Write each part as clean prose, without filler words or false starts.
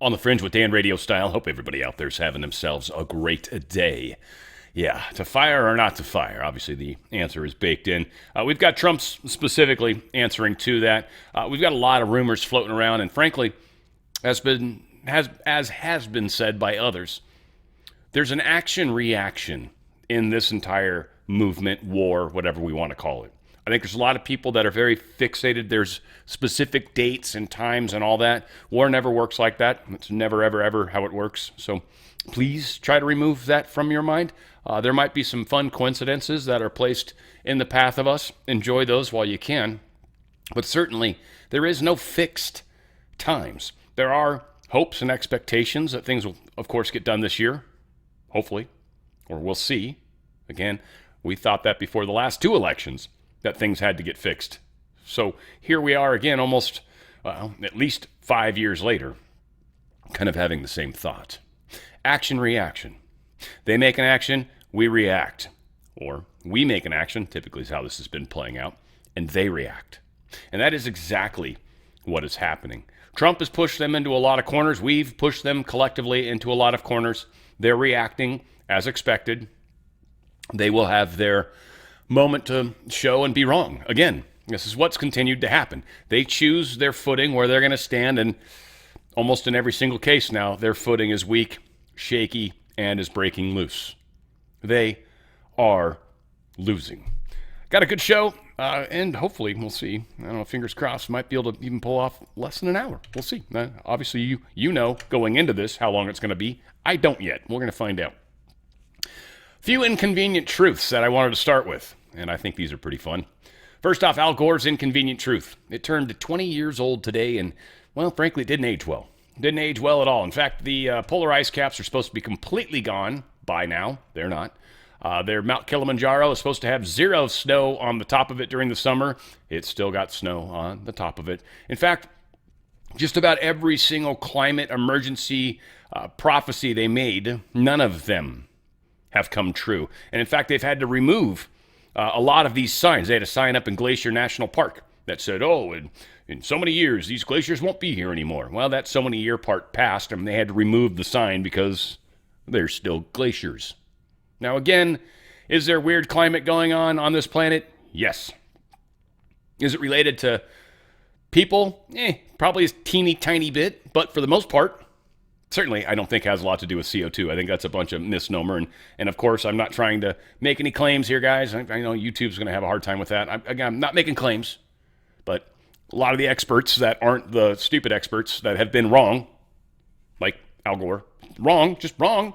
On the Fringe with Dan RadioStyle. Hope everybody out there's having themselves a great day. Yeah, to fire or not to fire? Obviously, the answer is baked in. We've got Trump specifically answering to that. We've got a lot of rumors floating around, and frankly, as has been said by others, there's an action-reaction in this entire movement, war, whatever we want to call it. I think there's a lot of people that are very fixated. There's specific dates and times and all that. War never works like that. It's never, ever, ever how it works. So please try to remove that from your mind. There might be some fun coincidences that are placed in the path of us. Enjoy those while you can. But certainly, there is no fixed times. There are hopes and expectations that things will, of course, get done this year. Hopefully. Or we'll see. Again, we thought that before the last two elections, that things had to get fixed. So here we are again, almost, at least 5 years later, kind of having the same thought. Action, reaction. They make an action, we react. Or we make an action, typically is how this has been playing out, and they react. And that is exactly what is happening. Trump has pushed them into a lot of corners. We've pushed them collectively into a lot of corners. They're reacting as expected. They will have their moment to show and be wrong. Again, this is what's continued to happen. They choose their footing where they're going to stand, and almost in every single case now, their footing is weak, shaky, and is breaking loose. They are losing. Got a good show, and hopefully, we'll see. I don't know, fingers crossed, might be able to even pull off less than an hour. We'll see. Obviously, you know going into this how long it's going to be. I don't yet. We're going to find out. Few inconvenient truths that I wanted to start with, and I think these are pretty fun. First off, Al Gore's inconvenient truth. It turned 20 years old today, and, well, frankly, it didn't age well. Didn't age well at all. In fact, the polar ice caps are supposed to be completely gone by now. They're not. Their Mount Kilimanjaro is supposed to have zero snow on the top of it during the summer. It's still got snow on the top of it. In fact, just about every single climate emergency prophecy they made, none of them have come true. And in fact, they've had to remove a lot of these signs. They had a sign up in Glacier National Park that said, in so many years, these glaciers won't be here anymore. Well, that so many year part passed, and they had to remove the sign because there's still glaciers. Now, again, is there weird climate going on this planet? Yes. Is it related to people? Probably a teeny tiny bit, but for the most part, certainly, I don't think has a lot to do with CO2. I think that's a bunch of misnomer. And of course, I'm not trying to make any claims here, guys. I know YouTube's going to have a hard time with that. I'm not making claims, but a lot of the experts that aren't the stupid experts that have been wrong, like Al Gore, wrong, just wrong.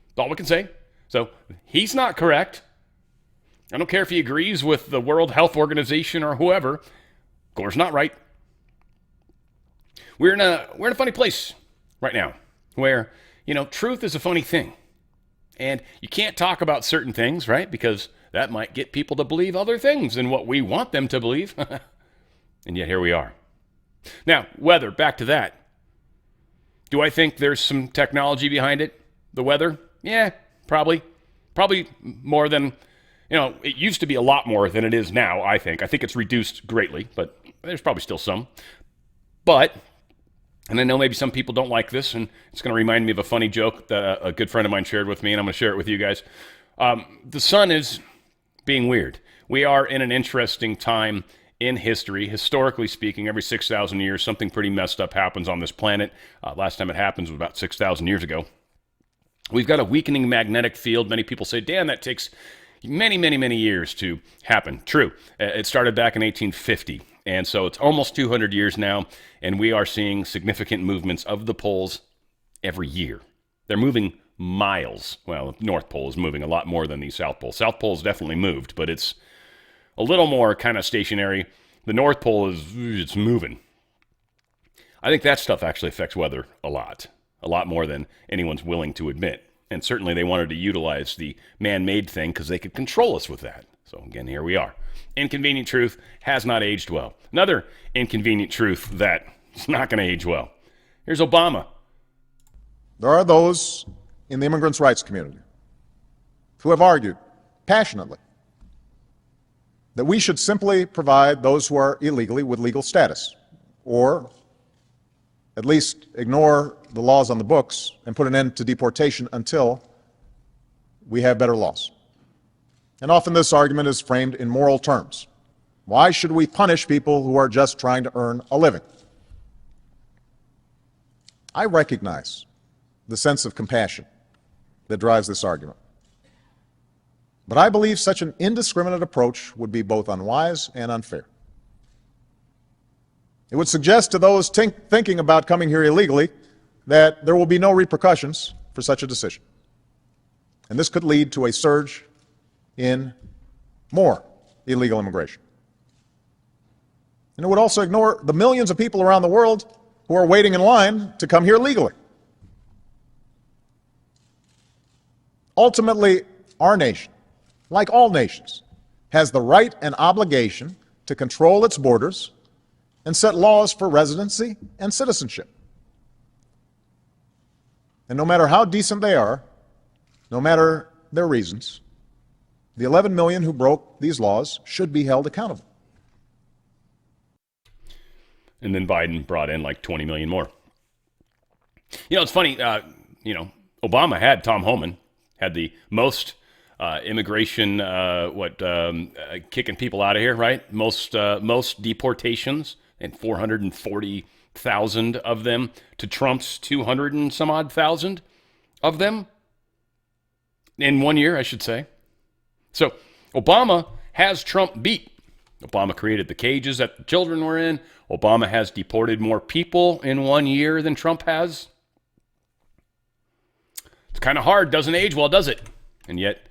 That's all we can say. So he's not correct. I don't care if he agrees with the World Health Organization or whoever. Gore's not right. We're in a funny place right now, where, truth is a funny thing. And you can't talk about certain things, right? Because that might get people to believe other things than what we want them to believe. And yet here we are. Now, weather, back to that. Do I think there's some technology behind it? The weather? Yeah, probably. Probably more than, it used to be a lot more than it is now, I think. I think it's reduced greatly, but there's probably still some. But, and I know maybe some people don't like this, and it's going to remind me of a funny joke that a good friend of mine shared with me, and I'm going to share it with you guys. The sun is being weird. We are in an interesting time in history. Historically speaking, every 6,000 years, something pretty messed up happens on this planet. Last time it happened was about 6,000 years ago. We've got a weakening magnetic field. Many people say, Dan, that takes many, many, many years to happen. True. It started back in 1850. And so it's almost 200 years now, and we are seeing significant movements of the poles every year. They're moving miles. Well, the North Pole is moving a lot more than the South Pole. South Pole's definitely moved, but it's a little more kind of stationary. The North Pole it's moving. I think that stuff actually affects weather a lot more than anyone's willing to admit. And certainly they wanted to utilize the man-made thing because they could control us with that. So again, here we are. Inconvenient truth has not aged well. Another inconvenient truth that is not going to age well. Here's Obama. There are those in the immigrants' rights community who have argued passionately that we should simply provide those who are illegally with legal status, or at least ignore the laws on the books and put an end to deportation until we have better laws. And often this argument is framed in moral terms. Why should we punish people who are just trying to earn a living? I recognize the sense of compassion that drives this argument. But I believe such an indiscriminate approach would be both unwise and unfair. It would suggest to those thinking about coming here illegally that there will be no repercussions for such a decision. And this could lead to a surge in more illegal immigration. And it would also ignore the millions of people around the world who are waiting in line to come here legally. Ultimately, our nation, like all nations, has the right and obligation to control its borders and set laws for residency and citizenship. And no matter how decent they are, no matter their reasons, the 11 million who broke these laws should be held accountable. And then Biden brought in like 20 million more. You know, it's funny, Obama had Tom Homan, had the most immigration, kicking people out of here, right? Most deportations, and 440,000 of them to Trump's 200 and some odd thousand of them in 1 year, I should say. So Obama has Trump beat. Obama created the cages that the children were in. Obama has deported more people in 1 year than Trump has. It's kind of hard, doesn't age well, does it? And yet,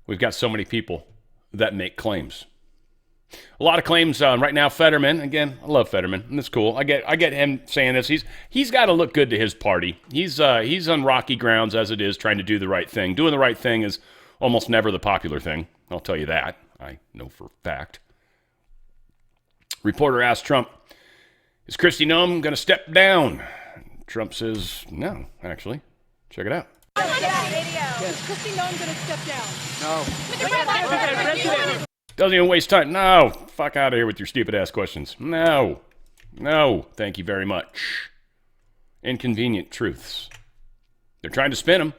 we've got so many people that make claims. A lot of claims right now. Fetterman, again, I love Fetterman, and it's cool. I get him saying this. He's got to look good to his party. He's on rocky grounds as it is, trying to do the right thing. Doing the right thing is almost never the popular thing. I'll tell you that. I know for a fact. Reporter asked Trump, "Is Kristi Noem going to step down?" Trump says, "No, actually. Check it out." Is Kristi Noem going to step down? No. Doesn't even waste time. No. Fuck out of here with your stupid ass questions. No. Thank you very much. Inconvenient truths. They're trying to spin them.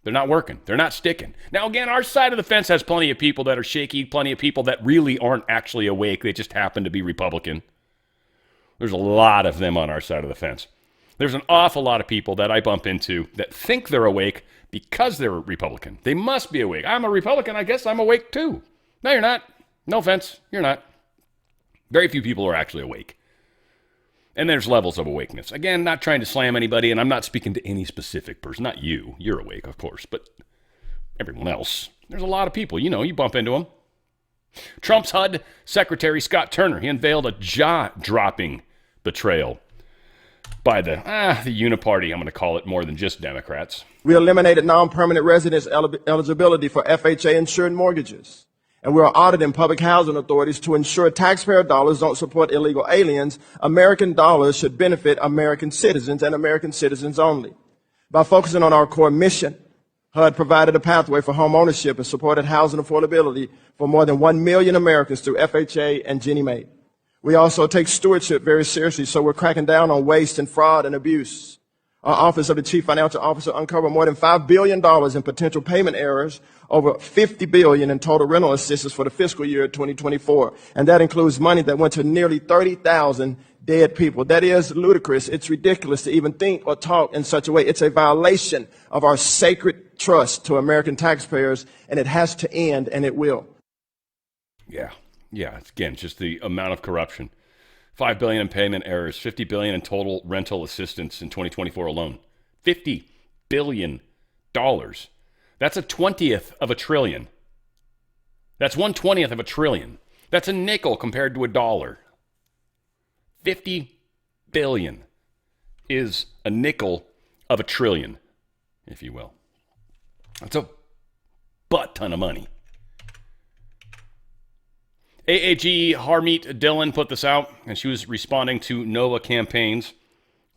They're not working. They're not sticking. Now, again, our side of the fence has plenty of people that are shaky, plenty of people that really aren't actually awake. They just happen to be Republican. There's a lot of them on our side of the fence. There's an awful lot of people that I bump into that think they're awake because they're a Republican. They must be awake. I'm a Republican. I guess I'm awake too. No, you're not. No offense. You're not. Very few people are actually awake. And there's levels of awakeness. Again, not trying to slam anybody, and I'm not speaking to any specific person. Not you. You're awake, of course, but everyone else. There's a lot of people. You bump into them. Trump's HUD Secretary Scott Turner, he unveiled a jaw-dropping betrayal by the uniparty, I'm going to call it, more than just Democrats. We eliminated non-permanent residence eligibility for FHA-insured mortgages. And we are auditing public housing authorities to ensure taxpayer dollars don't support illegal aliens. American dollars should benefit American citizens and American citizens only. By focusing on our core mission, HUD provided a pathway for home ownership and supported housing affordability for more than 1 million Americans through FHA and Ginnie Mae. We also take stewardship very seriously, so we're cracking down on waste and fraud and abuse. Our Office of the Chief Financial Officer uncovered more than $5 billion in potential payment errors, over $50 billion in total rental assistance for the fiscal year 2024. And that includes money that went to nearly 30,000 dead people. That is ludicrous. It's ridiculous to even think or talk in such a way. It's a violation of our sacred trust to American taxpayers, and it has to end, and it will. Yeah. Again, just the amount of corruption. $5 billion in payment errors, $50 billion in total rental assistance in 2024 alone. $50 billion. That's 1/20 of a trillion. That's 1/20 of a trillion. That's a nickel compared to $1. 50 billion is a nickel of a trillion, if you will. That's a butt ton of money. AAG Harmeet Dillon put this out, and she was responding to Nova Campaigns.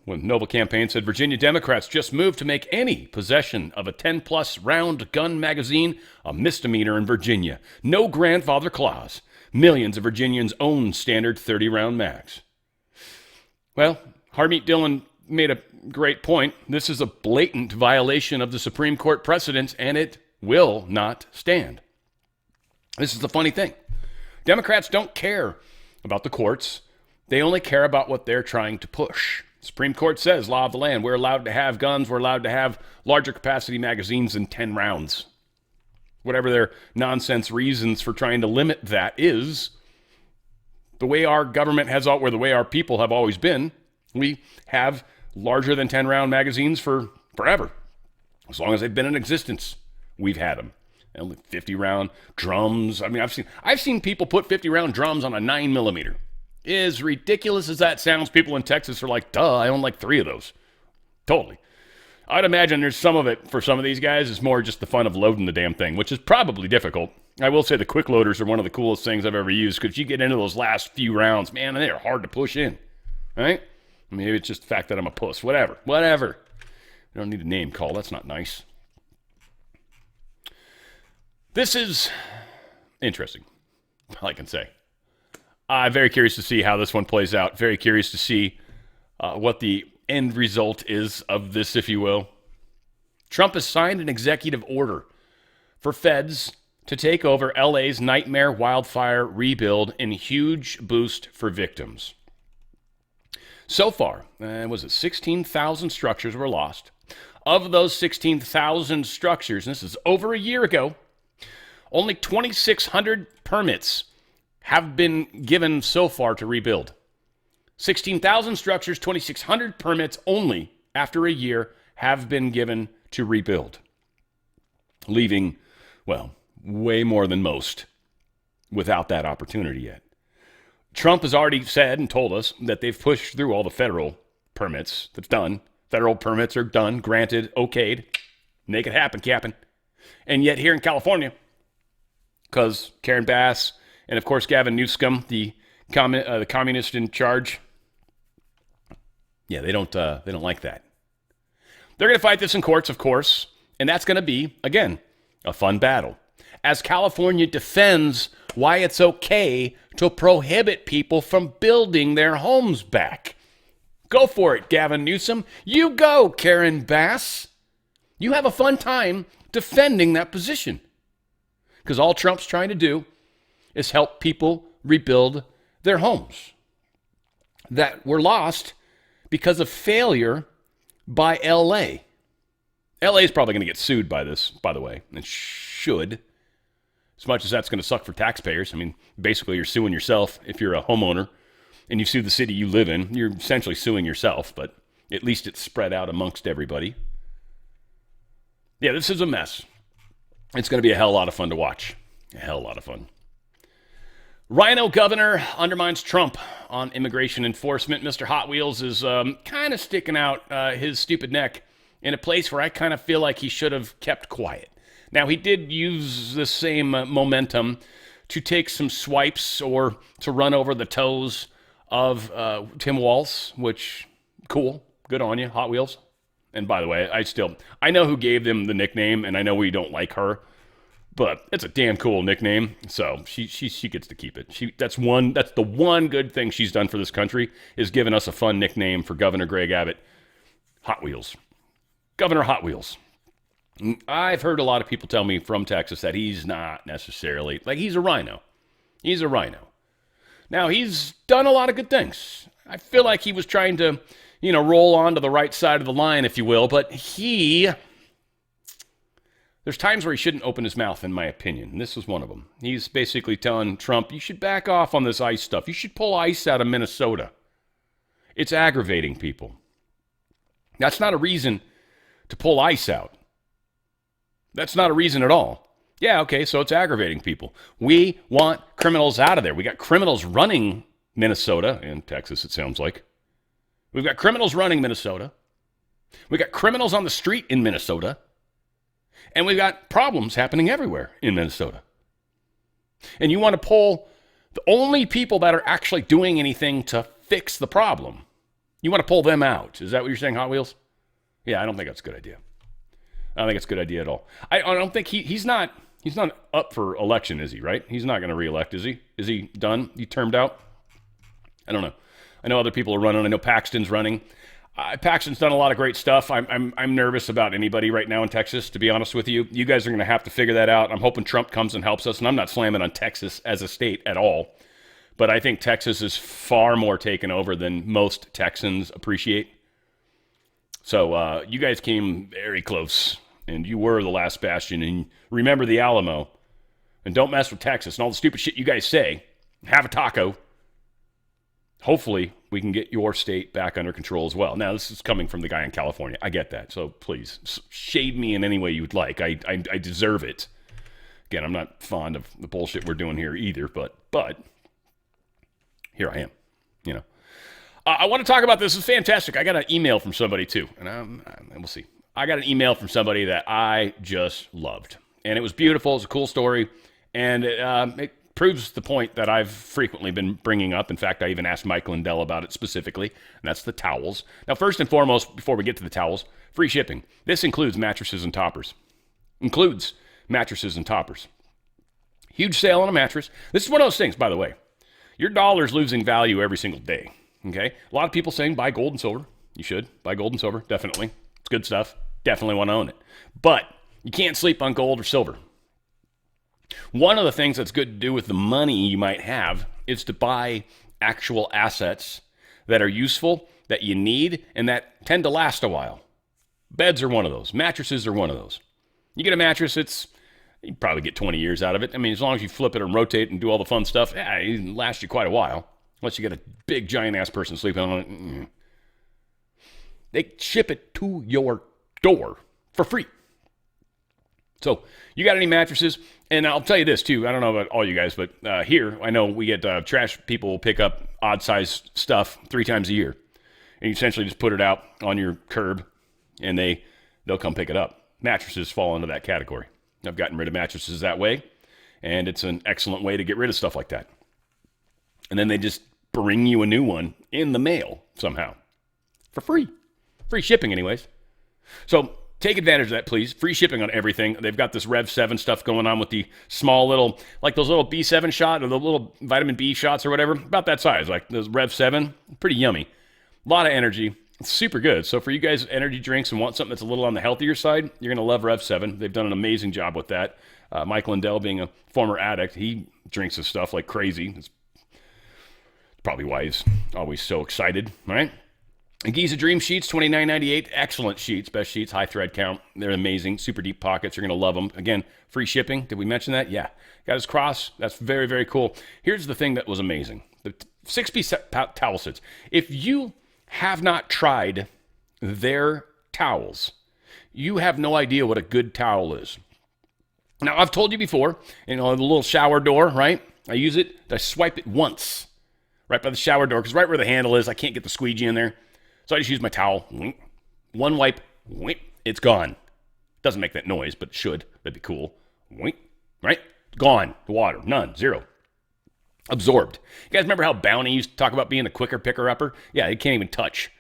When Nova Campaign said Virginia Democrats just moved to make any possession of a 10-plus round gun magazine a misdemeanor in Virginia. No grandfather clause. Millions of Virginians own standard 30-round mags. Well, Harmeet Dillon made a great point. This is a blatant violation of the Supreme Court precedents, and it will not stand. This is the funny thing. Democrats don't care about the courts. They only care about what they're trying to push. Supreme Court says, law of the land, we're allowed to have guns, we're allowed to have larger capacity magazines than 10 rounds. Whatever their nonsense reasons for trying to limit that is, the way our government has, or the way our people have always been, we have larger than 10 round magazines for forever. As long as they've been in existence, we've had them. And 50 round drums. I mean, I've seen people put 50 round drums on a 9mm. As ridiculous as that sounds, people in Texas are like, duh, I own like 3 of those. Totally. I'd imagine there's some of it for some of these guys is more just the fun of loading the damn thing, which is probably difficult. I will say the quick loaders are one of the coolest things I've ever used, because you get into those last few rounds, man, and they're hard to push in, right? Maybe it's just the fact that I'm a puss. Whatever. I don't need a name call. That's not nice. This is interesting, all I can say. I'm very curious to see how this one plays out. Very curious to see what the end result is of this, if you will. Trump has signed an executive order for feds to take over LA's nightmare wildfire rebuild in huge boost for victims. So far, 16,000 structures were lost. Of those 16,000 structures, and this is over a year ago, only 2,600 permits have been given so far to rebuild. 16,000 structures, 2,600 permits only after a year have been given to rebuild, leaving, well, way more than most without that opportunity yet. Trump has already said and told us that they've pushed through all the federal permits. That's done. Federal permits are done, granted, okayed. Make it happen, Captain. And yet here in California, because Karen Bass and, of course, Gavin Newsom, the communist in charge, yeah, they don't like that. They're going to fight this in courts, of course, and that's going to be, again, a fun battle. As California defends why it's okay to prohibit people from building their homes back. Go for it, Gavin Newsom. You go, Karen Bass. You have a fun time defending that position. Because all Trump's trying to do is help people rebuild their homes that were lost because of failure by LA. LA is probably going to get sued by this, by the way, and should. As much as that's going to suck for taxpayers. I mean, basically you're suing yourself if you're a homeowner and you sue the city you live in. You're essentially suing yourself, but at least it's spread out amongst everybody. Yeah, this is a mess. It's going to be a hell of a lot of fun to watch. A hell of a lot of fun. Rhino governor undermines Trump on immigration enforcement. Mr. Hot Wheels is kind of sticking out his stupid neck in a place where I kind of feel like he should have kept quiet. Now, he did use the same momentum to take some swipes or to run over the toes of Tim Walz, which, cool, good on you, Hot Wheels. And by the way, I know who gave them the nickname, and I know we don't like her, but it's a damn cool nickname, so she gets to keep it. That's the one good thing she's done for this country, is giving us a fun nickname for Governor Greg Abbott. Hot Wheels. Governor Hot Wheels. I've heard a lot of people tell me from Texas that he's not necessarily, like, he's a rhino. He's a rhino. Now, he's done a lot of good things. I feel like he was trying to, roll onto the right side of the line, if you will, but there's times where he shouldn't open his mouth, in my opinion, and this was one of them. He's basically telling Trump, you should back off on this ICE stuff. You should pull ICE out of Minnesota. It's aggravating people. That's not a reason to pull ICE out. That's not a reason at all. Yeah, okay, so it's aggravating people. We want criminals out of there. We got criminals running Minnesota, and Texas, it sounds like. We've got criminals running Minnesota. We got criminals on the street in Minnesota. And we've got problems happening everywhere in Minnesota. And you want to pull the only people that are actually doing anything to fix the problem. You want to pull them out. Is that what you're saying, Hot Wheels? Yeah, I don't think that's a good idea. I don't think it's a good idea at all. I don't think he's not up for election, is he, right? He's not going to re-elect, is he? Is he done? He termed out? I don't know. I know other people are running. I know Paxton's running. Paxton's done a lot of great stuff. I'm nervous about anybody right now in Texas, to be honest with you. You guys are going to have to figure that out. I'm hoping Trump comes and helps us, and I'm not slamming on Texas as a state at all. But I think Texas is far more taken over than most Texans appreciate. So you guys came very close, and you were the last bastion. And remember the Alamo, and don't mess with Texas and all the stupid shit you guys say. Have a taco. Hopefully, we can get your state back under control as well. Now, this is coming from the guy in California. I get that. So please, shade me in any way you'd like. I deserve it. Again, I'm not fond of the bullshit we're doing here either, but here I am, you know. I want to talk about this. It's fantastic. I got an email from somebody, too, and we'll see. I got an email from somebody that I just loved, and it was beautiful. It's a cool story, and it proves the point that I've frequently been bringing up. In fact, I even asked Mike Lindell about it specifically, and that's the towels. Now, first and foremost, before we get to the towels, free shipping. This includes mattresses and toppers. Huge sale on a mattress. This is one of those things, by the way. Your dollar's losing value every single day, okay? A lot of people saying buy gold and silver. You should. Buy gold and silver, definitely. It's good stuff. Definitely want to own it. But you can't sleep on gold or silver. One of the things that's good to do with the money you might have is to buy actual assets that are useful, that you need, and that tend to last a while. Beds are one of those. Mattresses are one of those. You get a mattress, you probably get 20 years out of it. I mean, as long as you flip it and rotate and do all the fun stuff, it lasts you quite a while. Unless you get a big, giant-ass person sleeping on it. They ship it to your door for free. So, you got any mattresses? And I'll tell you this, too. I don't know about all you guys, but here, I know we get trash people pick up odd-sized stuff 3 times a year. And you essentially just put it out on your curb, and they'll come pick it up. Mattresses fall into that category. I've gotten rid of mattresses that way, and it's an excellent way to get rid of stuff like that. And then they just bring you a new one in the mail somehow for free. Free shipping anyways. So take advantage of that, please. Free shipping on everything. They've got this Rev 7 stuff going on with the small little, like those little B7 shot or the little vitamin B shots or whatever, about that size, like those Rev 7. Pretty yummy. A lot of energy. It's super good. So for you guys energy drinks and want something that's a little on the healthier side, you're going to love Rev 7. They've done an amazing job with that. Mike Lindell, being a former addict, he drinks this stuff like crazy. It's probably why he's always so excited, right? And Giza Dream Sheets, $29.98. Excellent sheets. Best sheets, high thread count. They're amazing. Super deep pockets. You're going to love them. Again, free shipping. Did we mention that? Yeah. Got his cross. That's very, very cool. Here's the thing that was amazing. The 6-piece towel sets. If you have not tried their towels, you have no idea what a good towel is. Now, I've told you before, the little shower door, right? I use it. I swipe it once right by the shower door because right where the handle is, I can't get the squeegee in there. So I just use my towel. One wipe. It's gone. Doesn't make that noise, but it should. That'd be cool. Right? Gone. The water. None. Zero. Absorbed. You guys remember how Bounty used to talk about being a quicker picker-upper? Yeah, it can't even touch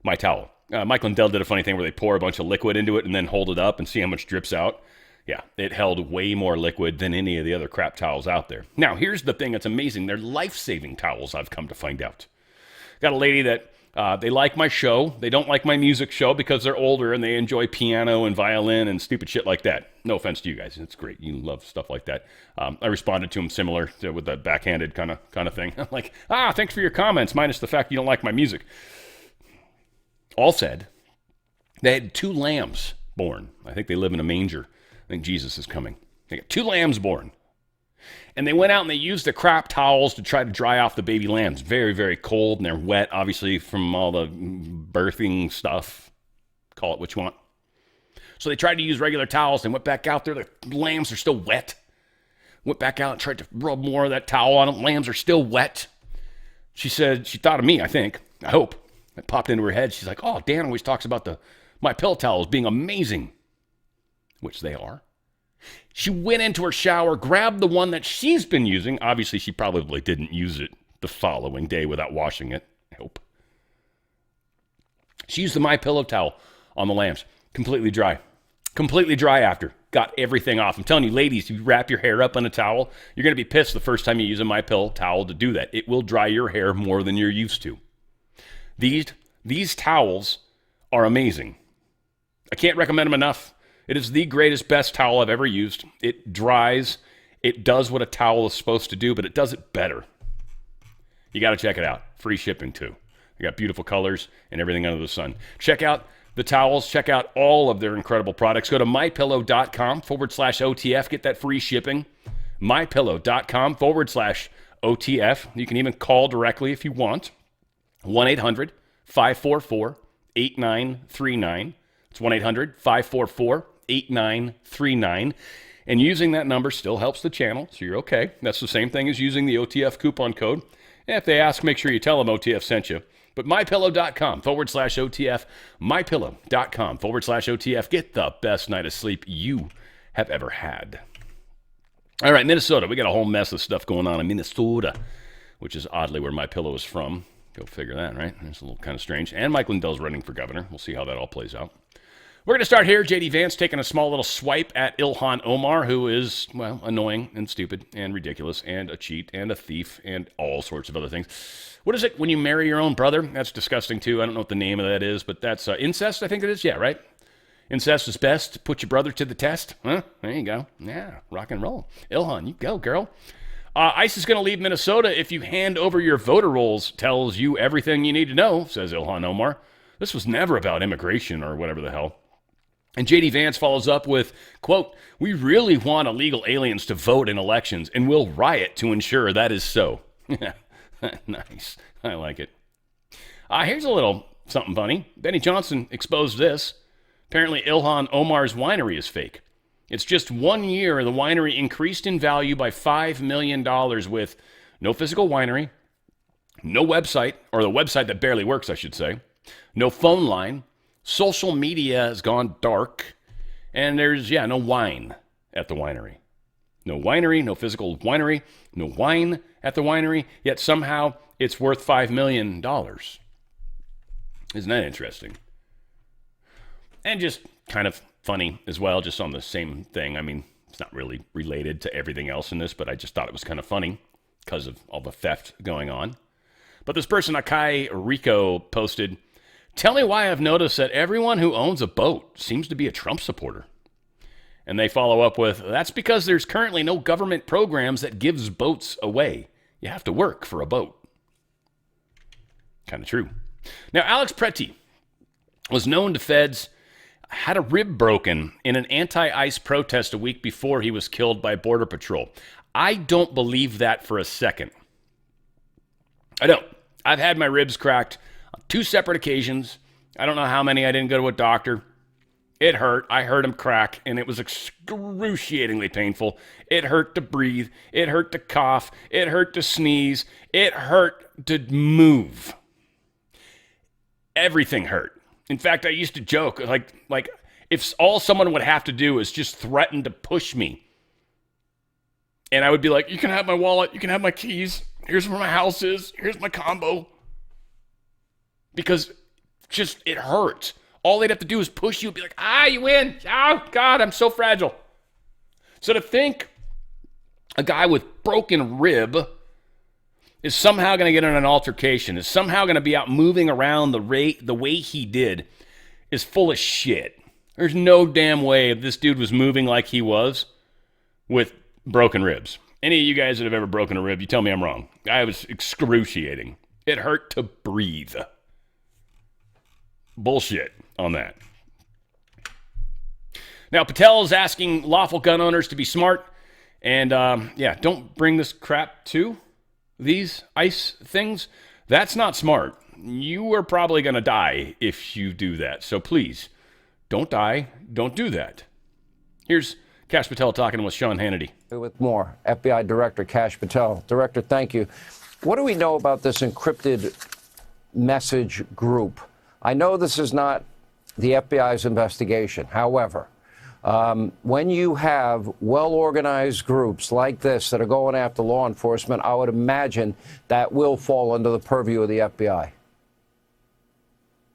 my towel. Mike Lindell did a funny thing where they pour a bunch of liquid into it and then hold it up and see how much drips out. Yeah, it held way more liquid than any of the other crap towels out there. Now, here's the thing that's amazing. They're life-saving towels, I've come to find out. Got a lady that they like my show. They don't like my music show because they're older and they enjoy piano and violin and stupid shit like that. No offense to you guys. It's great. You love stuff like that. I responded to them similar with the backhanded kind of thing. I'm like, thanks for your comments, minus the fact you don't like my music. All said, they had 2 lambs born. I think they live in a manger. I think Jesus is coming. They got 2 lambs born. And they went out and they used the crap towels to try to dry off the baby lambs. Very, very cold, and they're wet, obviously, from all the birthing stuff. Call it what you want. So they tried to use regular towels. They went back out there. The lambs are still wet. Went back out and tried to rub more of that towel on them. Lambs are still wet. She said, she thought of me, I think. I hope. It popped into her head. She's like, Dan always talks about my pill towels being amazing. Which they are. She went into her shower, grabbed the one that she's been using. Obviously, she probably didn't use it the following day without washing it. I hope. She used the My Pillow towel on the lambs. Completely dry. Completely dry after. Got everything off. I'm telling you, ladies, if you wrap your hair up in a towel, you're going to be pissed the first time you use a My Pillow towel to do that. It will dry your hair more than you're used to. These towels are amazing. I can't recommend them enough. It is the greatest, best towel I've ever used. It dries. It does what a towel is supposed to do, but it does it better. You got to check it out. Free shipping, too. They got beautiful colors and everything under the sun. Check out the towels. Check out all of their incredible products. Go to mypillow.com/OTF. Get that free shipping. mypillow.com/OTF. You can even call directly if you want. 1-800-544-8939. It's 1-800-544-8939. And using that number still helps the channel, so you're okay. That's the same thing as using the OTF coupon code. And if they ask, make sure you tell them OTF sent you. But mypillow.com/OTF. mypillow.com/OTF. Get the best night of sleep you have ever had. All right, Minnesota. We got a whole mess of stuff going on in Minnesota, which is oddly where my pillow is from. Go figure that, right? It's a little kind of strange. And Mike Lindell's running for governor. We'll see how that all plays out. We're going to start here. J.D. Vance taking a small little swipe at Ilhan Omar, who is, well, annoying and stupid and ridiculous and a cheat and a thief and all sorts of other things. What is it when you marry your own brother? That's disgusting, too. I don't know what the name of that is, but that's incest, I think it is. Yeah, right? Incest is best. Put your brother to the test. Huh? There you go. Yeah, rock and roll. Ilhan, you go, girl. ICE is going to leave Minnesota if you hand over your voter rolls. Tells you everything you need to know, says Ilhan Omar. This was never about immigration or whatever the hell. And J.D. Vance follows up with, quote, "We really want illegal aliens to vote in elections, and we'll riot to ensure that is so." Nice. I like it. Here's a little something funny. Benny Johnson exposed this. Apparently, Ilhan Omar's winery is fake. It's just 1 year, the winery increased in value by $5 million with no physical winery, no website, or the website that barely works, I should say, no phone line, social media has gone dark, and there's, no wine at the winery. No winery, no physical winery, no wine at the winery, yet somehow it's worth $5 million. Isn't that interesting? And just kind of funny as well, just on the same thing. I mean, it's not really related to everything else in this, but I just thought it was kind of funny because of all the theft going on. But this person, Akai Rico, posted, "Tell me why I've noticed that everyone who owns a boat seems to be a Trump supporter." And they follow up with, "That's because there's currently no government programs that gives boats away. You have to work for a boat." Kind of true. Now, Alex Pretty was known to feds, had a rib broken in an anti-ICE protest a week before he was killed by Border Patrol. I don't believe that for a second. I don't. I've had my ribs cracked on 2 separate occasions. I don't know how many I didn't go to a doctor. It hurt. I heard them crack, and it was excruciatingly painful. It hurt to breathe. It hurt to cough. It hurt to sneeze. It hurt to move. Everything hurt. In fact, I used to joke, like if all someone would have to do is just threaten to push me. And I would be like, "You can have my wallet. You can have my keys. Here's where my house is. Here's my combo." Because just, it hurts. All they'd have to do is push you and be like, "You win. Oh, God, I'm so fragile." So to think a guy with broken rib is somehow going to get in an altercation, is somehow going to be out moving around the way he did, is full of shit. There's no damn way if this dude was moving like he was with broken ribs. Any of you guys that have ever broken a rib, you tell me I'm wrong. I was excruciating. It hurt to breathe. Bullshit on that. Now, Patel is asking lawful gun owners to be smart and, don't bring this crap to these ICE things. That's not smart. You are probably going to die if you do that. So please, don't die. Don't do that. Here's Kash Patel talking with Sean Hannity. With more, FBI Director Kash Patel. Director, thank you. What do we know about this encrypted message group? I know this is not the FBI's investigation. However, when you have well-organized groups like this that are going after law enforcement, I would imagine that will fall under the purview of the FBI.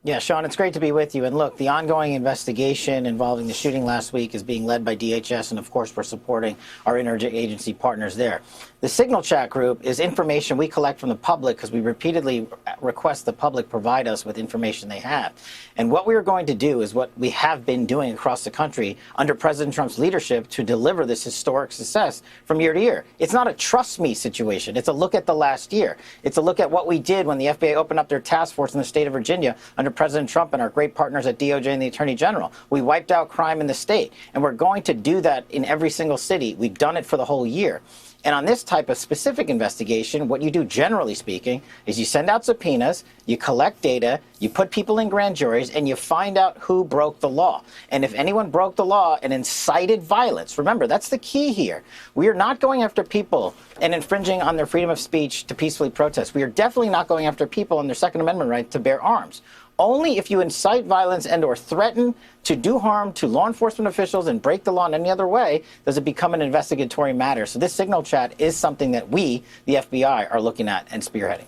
Yeah, Sean, it's great to be with you. And look, the ongoing investigation involving the shooting last week is being led by DHS, and of course, we're supporting our interagency partners there. The Signal Chat group is information we collect from the public because we repeatedly request the public provide us with information they have. And what we are going to do is what we have been doing across the country under President Trump's leadership to deliver this historic success from year to year. It's not a trust me situation. It's a look at the last year. It's a look at what we did when the FBI opened up their task force in the state of Virginia under President Trump and our great partners at DOJ and the Attorney General. We wiped out crime in the state, and we're going to do that in every single city. We've done it for the whole year. And on this type of specific investigation, what you do, generally speaking, is you send out subpoenas, you collect data, you put people in grand juries, and you find out who broke the law. And if anyone broke the law and incited violence, remember, that's the key here. We are not going after people and infringing on their freedom of speech to peacefully protest. We are definitely not going after people on their Second Amendment right to bear arms. Only if you incite violence and or threaten to do harm to law enforcement officials and break the law in any other way does it become an investigatory matter. So this Signal Chat is something that we, the FBI, are looking at and spearheading.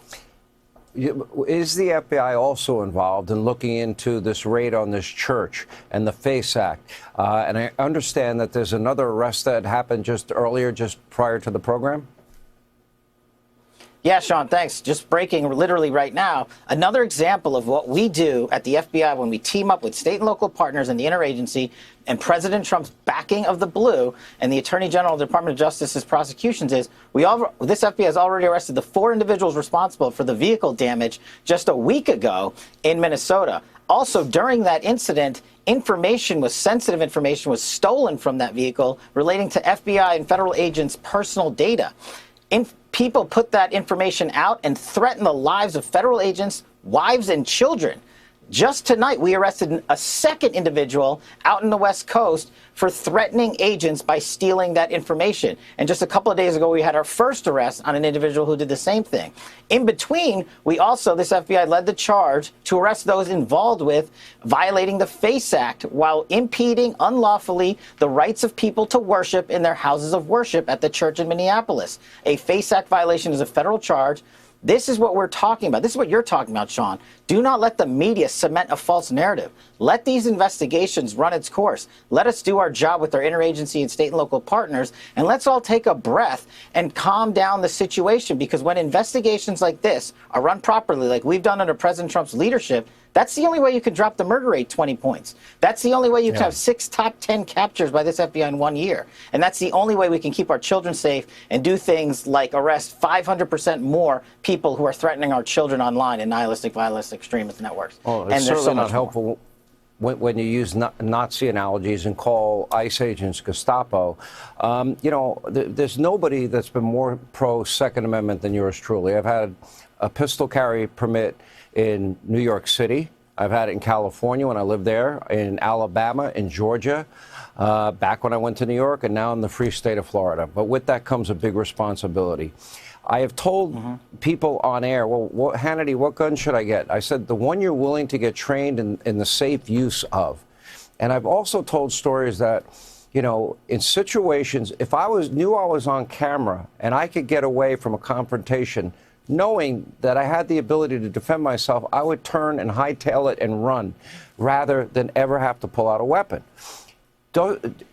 Is the FBI also involved in looking into this raid on this church and the FACE Act? And I understand that there's another arrest that happened just prior to the program. Yeah, Sean, thanks. Just breaking literally right now, another example of what we do at the FBI when we team up with state and local partners in the interagency and President Trump's backing of the blue and the Attorney General of the Department of Justice's prosecutions is this FBI has already arrested the 4 individuals responsible for the vehicle damage just a week ago in Minnesota. Also, during that incident, sensitive information was stolen from that vehicle relating to FBI and federal agents' personal data. People put that information out and threaten the lives of federal agents, wives, and children. Just tonight, we arrested a second individual out in the West Coast for threatening agents by stealing that information. And just a couple of days ago, we had our first arrest on an individual who did the same thing. In between, this FBI led the charge to arrest those involved with violating the FACE Act while impeding unlawfully the rights of people to worship in their houses of worship at the church in Minneapolis. A FACE Act violation is a federal charge. This is what we're talking about. This is what you're talking about, Sean. Do not let the media cement a false narrative. Let these investigations run its course. Let us do our job with our interagency and state and local partners, and let's all take a breath and calm down the situation, because when investigations like this are run properly, like we've done under President Trump's leadership, that's the only way you can drop the murder rate 20 points. That's the only way you can have 6 top 10 captures by this FBI in 1 year. And that's the only way we can keep our children safe and do things like arrest 500% more people who are threatening our children online in nihilistic, violent, extremist networks. Well, it's and certainly so not helpful when you use Nazi analogies and call ICE agents Gestapo. There's nobody that's been more pro-Second Amendment than yours truly. I've had a pistol carry permit in New York City. I've had it in California when I lived there, in Alabama, in Georgia, back when I went to New York, and now in the free state of Florida. But with that comes a big responsibility. I have told people on air, well, Hannity, what gun should I get? I said, the one you're willing to get trained in the safe use of. And I've also told stories that, in situations, if I knew I was on camera and I could get away from a confrontation, knowing that I had the ability to defend myself, I would turn and hightail it and run rather than ever have to pull out a weapon.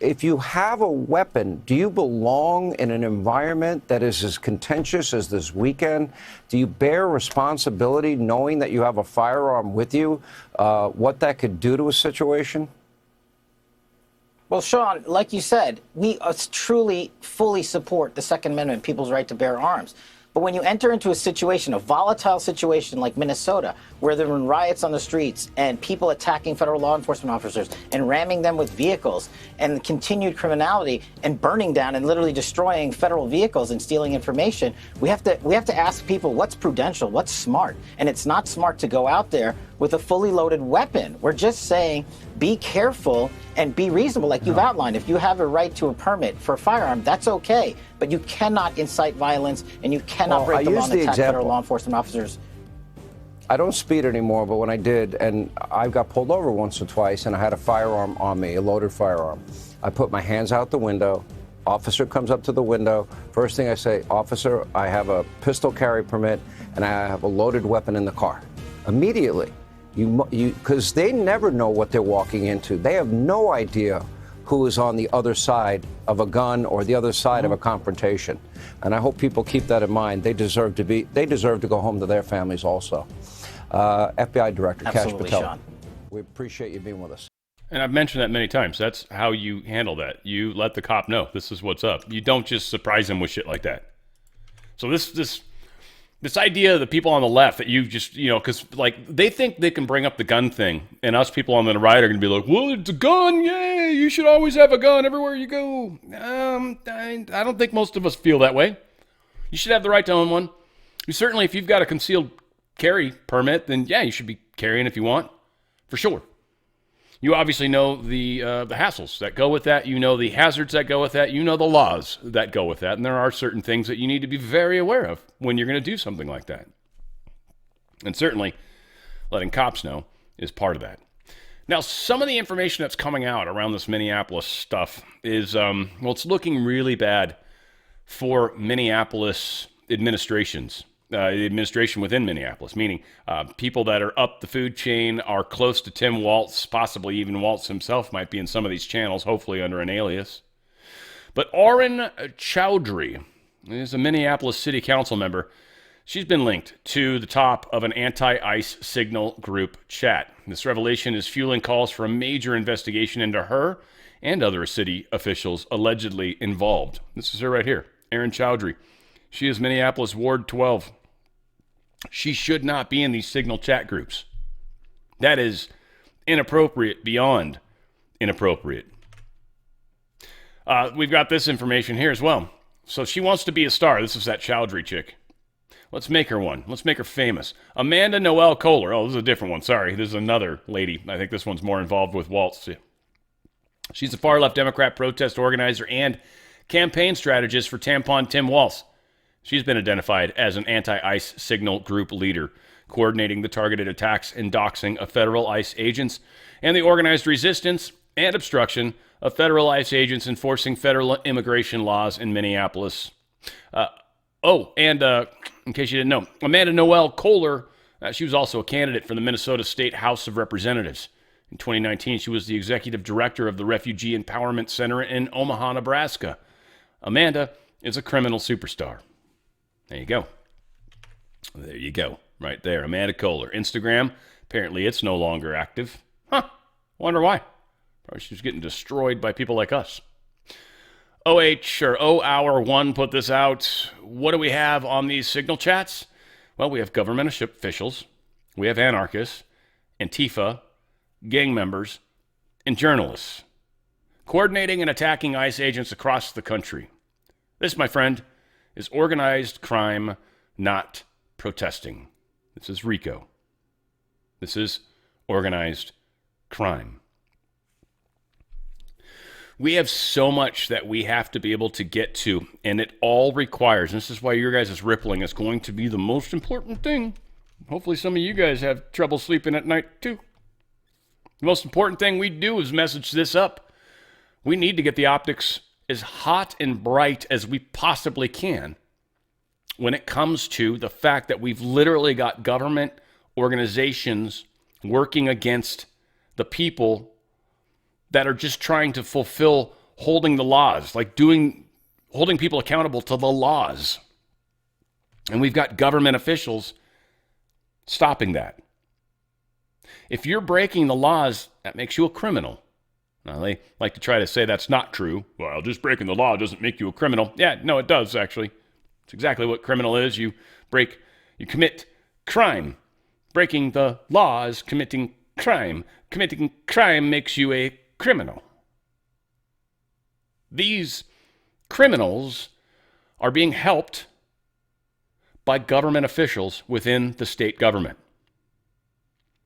If you have a weapon, do you belong in an environment that is as contentious as this weekend? Do you bear responsibility knowing that you have a firearm with you, what that could do to a situation? Well, Sean, like you said, we truly, fully support the Second Amendment, people's right to bear arms. But when you enter into a situation, a volatile situation like Minnesota, where there were riots on the streets and people attacking federal law enforcement officers and ramming them with vehicles and continued criminality and burning down and literally destroying federal vehicles and stealing information, we have to ask people what's prudential, what's smart. And it's not smart to go out there with a fully loaded weapon. We're just saying be careful and be reasonable, like you've outlined. If you have a right to a permit for a firearm, that's okay. But you cannot incite violence and you cannot break the law and attack federal law enforcement officers. I don't speed anymore, but when I did, and I got pulled over once or twice, and I had a firearm on me, a loaded firearm. I put my hands out the window. Officer comes up to the window. First thing I say, officer, I have a pistol carry permit, and I have a loaded weapon in the car. Immediately. Because they never know what they're walking into. They have no idea who is on the other side of a gun or the other side of a confrontation. And I hope people keep that in mind. They deserve to go home to their families also. FBI Director Kash Patel, Sean. we appreciate you being with us. And I've mentioned that many times. That's how you handle that. You let the cop know this is what's up. You don't just surprise him with shit like that. So this idea of the people on the left that you just, because like they think they can bring up the gun thing, and us people on the right are going to be like, well, it's a gun, yay, you should always have a gun everywhere you go. I don't think most of us feel that way. You should have the right to own one. You certainly, if you've got a concealed carry permit, then yeah, you should be carrying if you want, for sure. You obviously know the hassles that go with that. You know the hazards that go with that. You know the laws that go with that. And there are certain things that you need to be very aware of when you're going to do something like that. And certainly, letting cops know is part of that. Now, some of the information that's coming out around this Minneapolis stuff is, it's looking really bad for Minneapolis administrations. Administration within Minneapolis, meaning people that are up the food chain are close to Tim Walz, possibly even Walz himself might be in some of these channels, hopefully under an alias. But Orrin Chowdhury is a Minneapolis City Council member. She's been linked to the top of an anti-ICE signal group chat. This revelation is fueling calls for a major investigation into her and other city officials allegedly involved. This is her right here, Orrin Chowdhury. She is Minneapolis Ward 12. She should not be in these signal chat groups. That is inappropriate beyond inappropriate. We've got this information here as well. So she wants to be a star. This is that Chowdhury chick. Let's make her one. Let's make her famous. Amanda Noel Kohler. Oh, this is a different one. Sorry, this is another lady. I think this one's more involved with Waltz. She's a far-left Democrat protest organizer and campaign strategist for Tampon Tim Walz. She's been identified as an anti-ICE signal group leader, coordinating the targeted attacks and doxing of federal ICE agents and the organized resistance and obstruction of federal ICE agents enforcing federal immigration laws in Minneapolis. In case you didn't know, Amanda Noel Kohler, she was also a candidate for the Minnesota State House of Representatives. In 2019, she was the executive director of the Refugee Empowerment Center in Omaha, Nebraska. Amanda is a criminal superstar. There you go. There you go. Right there. Amanda Kohler. Instagram. Apparently it's no longer active. Wonder why. Probably she's getting destroyed by people like us. Hour 1 put this out. What do we have on these signal chats? Well, we have government officials. We have anarchists, Antifa, gang members, and journalists coordinating and attacking ICE agents across the country. This, my friend, is organized crime, not protesting. This is RICO. This is organized crime. We have so much that we have to be able to get to, and it all requires, and this is why your guys' rippling is going to be the most important thing. Hopefully some of you guys have trouble sleeping at night too. The most important thing we do is message this up. We need to get the optics as hot and bright as we possibly can when it comes to the fact that we've literally got government organizations working against the people that are just trying to fulfill holding the laws, like holding people accountable to the laws. And we've got government officials stopping that. If you're breaking the laws, that makes you a criminal. Now, they like to try to say that's not true. Well, just breaking the law doesn't make you a criminal. Yeah, no, it does, actually. It's exactly what criminal is. You commit crime. Breaking the law is committing crime. Committing crime makes you a criminal. These criminals are being helped by government officials within the state government.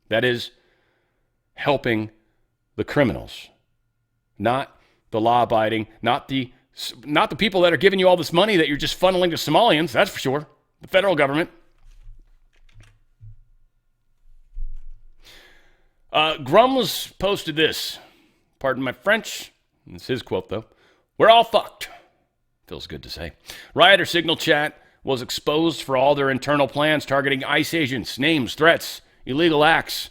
That is helping the criminals, not the law-abiding, not the people that are giving you all this money that you're just funneling to Somalians, that's for sure. The federal government. Grum's posted this. Pardon my French. It's his quote, though. We're all fucked. Feels good to say. Rioter Signal Chat was exposed for all their internal plans targeting ICE agents, names, threats, illegal acts,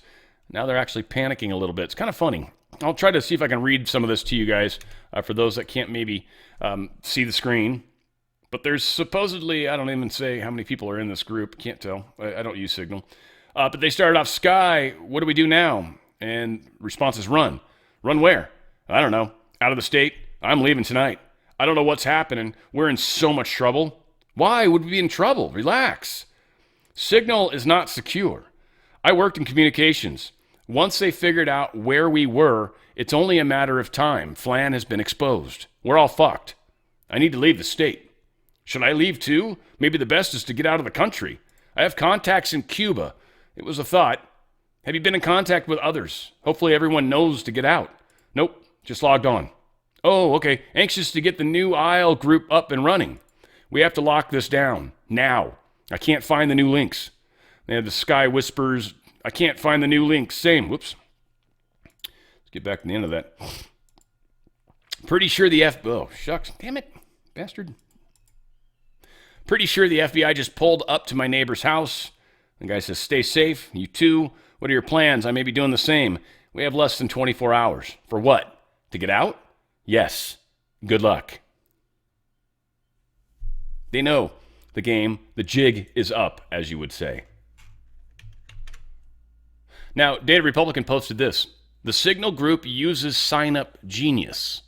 Now they're actually panicking a little bit. It's kind of funny. I'll try to see if I can read some of this to you guys for those that can't maybe see the screen. But there's supposedly, I don't even say how many people are in this group. Can't tell. I don't use Signal. But they started off, Sky, what do we do now? And response is run. Run where? I don't know. Out of the state. I'm leaving tonight. I don't know what's happening. We're in so much trouble. Why would we be in trouble? Relax. Signal is not secure. I worked in communications. Once they figured out where we were, it's only a matter of time. Flan has been exposed. We're all fucked. I need to leave the state. Should I leave too? Maybe the best is to get out of the country. I have contacts in Cuba. It was a thought. Have you been in contact with others? Hopefully everyone knows to get out. Nope, just logged on. Oh, okay. Anxious to get the new ISLE group up and running. We have to lock this down. Now. I can't find the new links. They have the Sky Whispers. I can't find the new links. Same. Whoops. Let's get back to the end of that. Pretty sure the Oh, shucks. Damn it. Bastard. Pretty sure the FBI just pulled up to my neighbor's house. The guy says, stay safe. You too. What are your plans? I may be doing the same. We have less than 24 hours. For what? To get out? Yes. Good luck. They know the game. The jig is up, as you would say. Now, Data Republican posted this. The Signal Group uses Sign-Up Genius.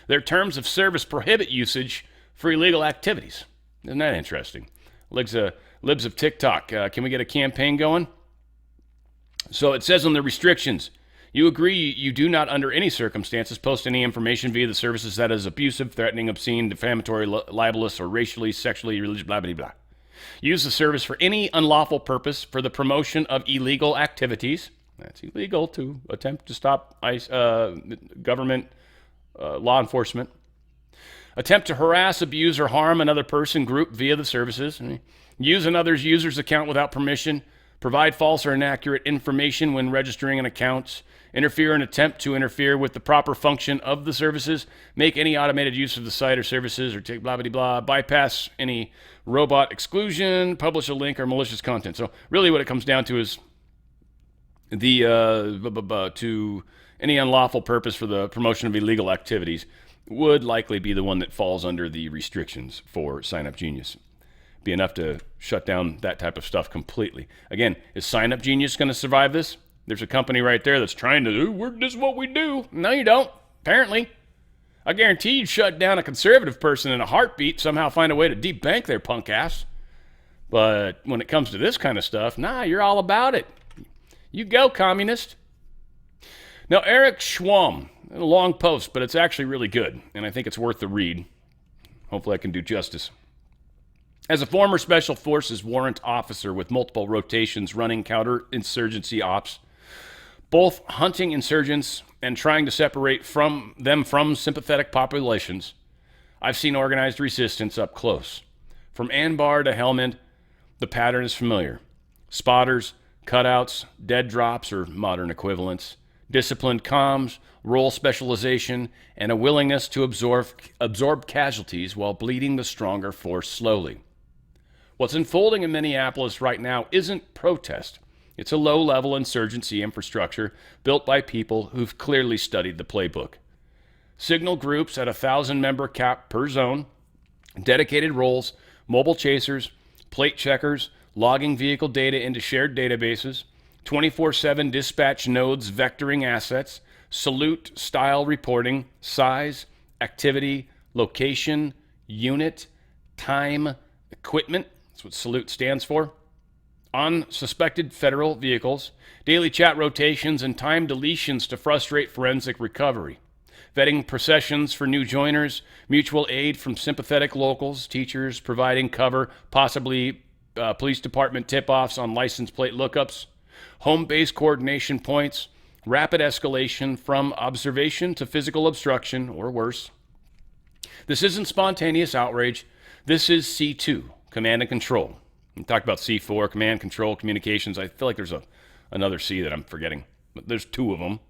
Their terms of service prohibit usage for illegal activities. Isn't that interesting? Libs of TikTok. Can we get a campaign going? So it says on the restrictions, you agree you do not under any circumstances post any information via the services that is abusive, threatening, obscene, defamatory, libelous, or racially, sexually, religious, blah, blah, blah. Use the service for any unlawful purpose for the promotion of illegal activities. That's illegal to attempt to stop government law enforcement. Attempt to harass, abuse, or harm another person, group via the services. Use another's user's account without permission. Provide false or inaccurate information when registering an account. Interfere and attempt to interfere with the proper function of the services. Make any automated use of the site or services or take blah, blah, blah. Bypass any robot exclusion. Publish a link or malicious content. So really what it comes down to is the to any unlawful purpose for the promotion of illegal activities would likely be the one that falls under the restrictions for Sign Up Genius. Be enough to shut down that type of stuff completely. Again, is Sign Up Genius going to survive this? There's a company right there that's trying to do, this is what we do. No, you don't, apparently. I guarantee you'd shut down a conservative person in a heartbeat, somehow find a way to debank their punk ass. But when it comes to this kind of stuff, nah, you're all about it. You go, communist. Now, Eric Schwam, a long post, but it's actually really good, and I think it's worth the read. Hopefully I can do justice. As a former Special Forces warrant officer with multiple rotations running counterinsurgency ops, both hunting insurgents and trying to separate them from sympathetic populations, I've seen organized resistance up close. From Anbar to Helmand, the pattern is familiar. Spotters, cutouts, dead drops or modern equivalents, disciplined comms, role specialization, and a willingness to absorb casualties while bleeding the stronger force slowly. What's unfolding in Minneapolis right now isn't protest. It's a low-level insurgency infrastructure built by people who've clearly studied the playbook. Signal groups at 1,000-member cap per zone, dedicated roles, mobile chasers, plate checkers, logging vehicle data into shared databases, 24/7 dispatch nodes vectoring assets, salute-style reporting, size, activity, location, unit, time, equipment. That's what salute stands for. On suspected federal vehicles, daily chat rotations and time deletions to frustrate forensic recovery. Vetting processions for new joiners, mutual aid from sympathetic locals, teachers providing cover, possibly police department tip-offs on license plate lookups, home base coordination points, rapid escalation from observation to physical obstruction or worse. This isn't spontaneous outrage. This is C2, command and control. We talked about C4, command, control, communications. I feel like there's another C that I'm forgetting, but there's two of them.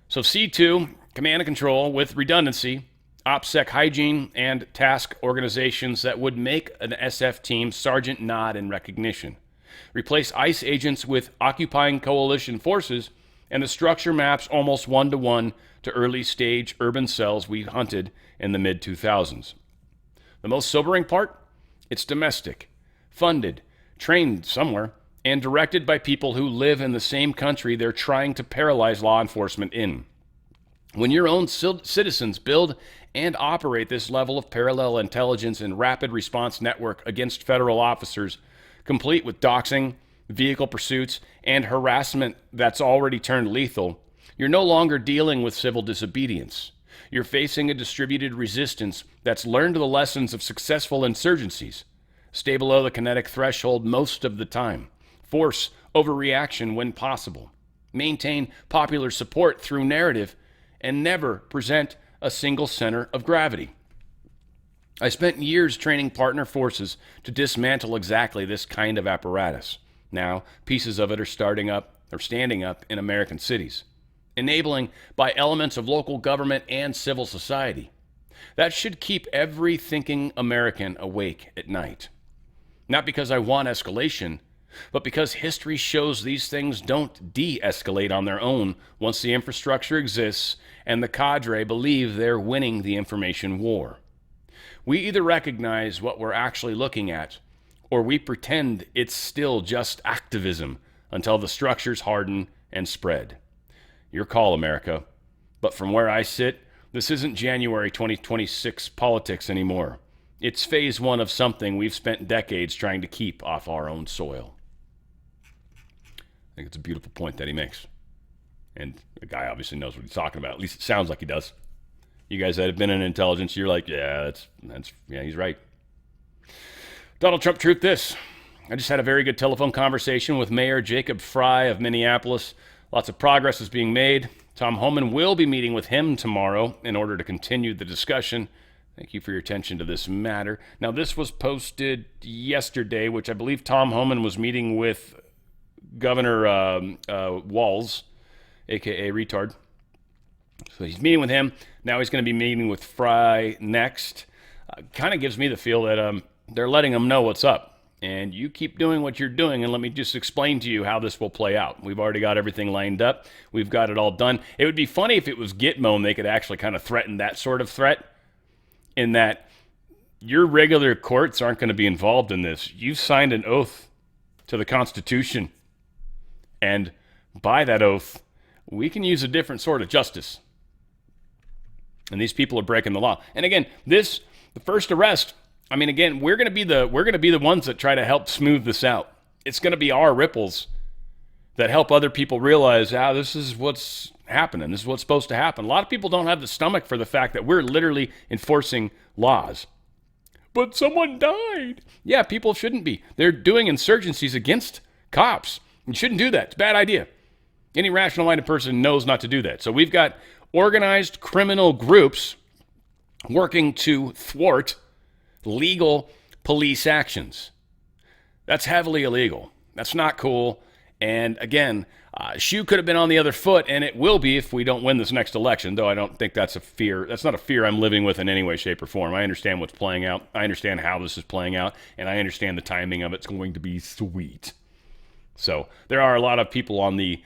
So C2, command and control with redundancy, OPSEC hygiene, and task organizations that would make an SF team sergeant nod in recognition. Replace ICE agents with occupying coalition forces, and the structure maps almost one-to-one to early-stage urban cells we hunted in the mid-2000s. The most sobering part? It's domestic, funded, trained somewhere, and directed by people who live in the same country they're trying to paralyze law enforcement in. When your own citizens build and operate this level of parallel intelligence and rapid response network against federal officers, complete with doxing, vehicle pursuits, and harassment that's already turned lethal, you're no longer dealing with civil disobedience. You're facing a distributed resistance that's learned the lessons of successful insurgencies. Stay below the kinetic threshold most of the time. Force overreaction when possible. Maintain popular support through narrative, and never present a single center of gravity. I spent years training partner forces to dismantle exactly this kind of apparatus. Now, pieces of it are standing up in American cities, enabling by elements of local government and civil society. That should keep every thinking American awake at night. Not because I want escalation, but because history shows these things don't de-escalate on their own once the infrastructure exists and the cadre believe they're winning the information war. We either recognize what we're actually looking at, or we pretend it's still just activism until the structures harden and spread. Your call, America. But from where I sit, this isn't January 2026 politics anymore. It's phase one of something we've spent decades trying to keep off our own soil. I think it's a beautiful point that he makes. And the guy obviously knows what he's talking about. At least it sounds like he does. You guys that have been in intelligence, you're like, yeah, yeah, he's right. Donald Trump truth this. I just had a very good telephone conversation with Mayor Jacob Fry of Minneapolis. Lots of progress is being made. Tom Homan will be meeting with him tomorrow in order to continue the discussion. Thank you for your attention to this matter. Now, this was posted yesterday, which I believe Tom Homan was meeting with Governor Walz, a.k.a. retard. So he's meeting with him. Now he's going to be meeting with Fry next. Kind of gives me the feel that they're letting him know what's up. And you keep doing what you're doing, and let me just explain to you how this will play out. We've already got everything lined up. We've got it all done. It would be funny if it was Gitmo and they could actually kind of threaten that sort of threat, in that your regular courts aren't going to be involved in this. You've signed an oath to the Constitution. And by that oath, we can use a different sort of justice. And these people are breaking the law. And again, the first arrest, I mean, again, we're going to be the ones that try to help smooth this out. It's going to be our ripples that help other people realize, this is what's happening. This is what's supposed to happen. A lot of people don't have the stomach for the fact that we're literally enforcing laws. But someone died. Yeah, people shouldn't be. They're doing insurgencies against cops. You shouldn't do that. It's a bad idea. Any rational-minded person knows not to do that. So we've got organized criminal groups working to thwart legal police actions. That's heavily illegal. That's not cool. And again, shoe could have been on the other foot, and it will be if we don't win this next election, though I don't think that's a fear. That's not a fear I'm living with in any way, shape, or form. I understand what's playing out. I understand how this is playing out, and I understand the timing of it's going to be sweet. So there are a lot of people on the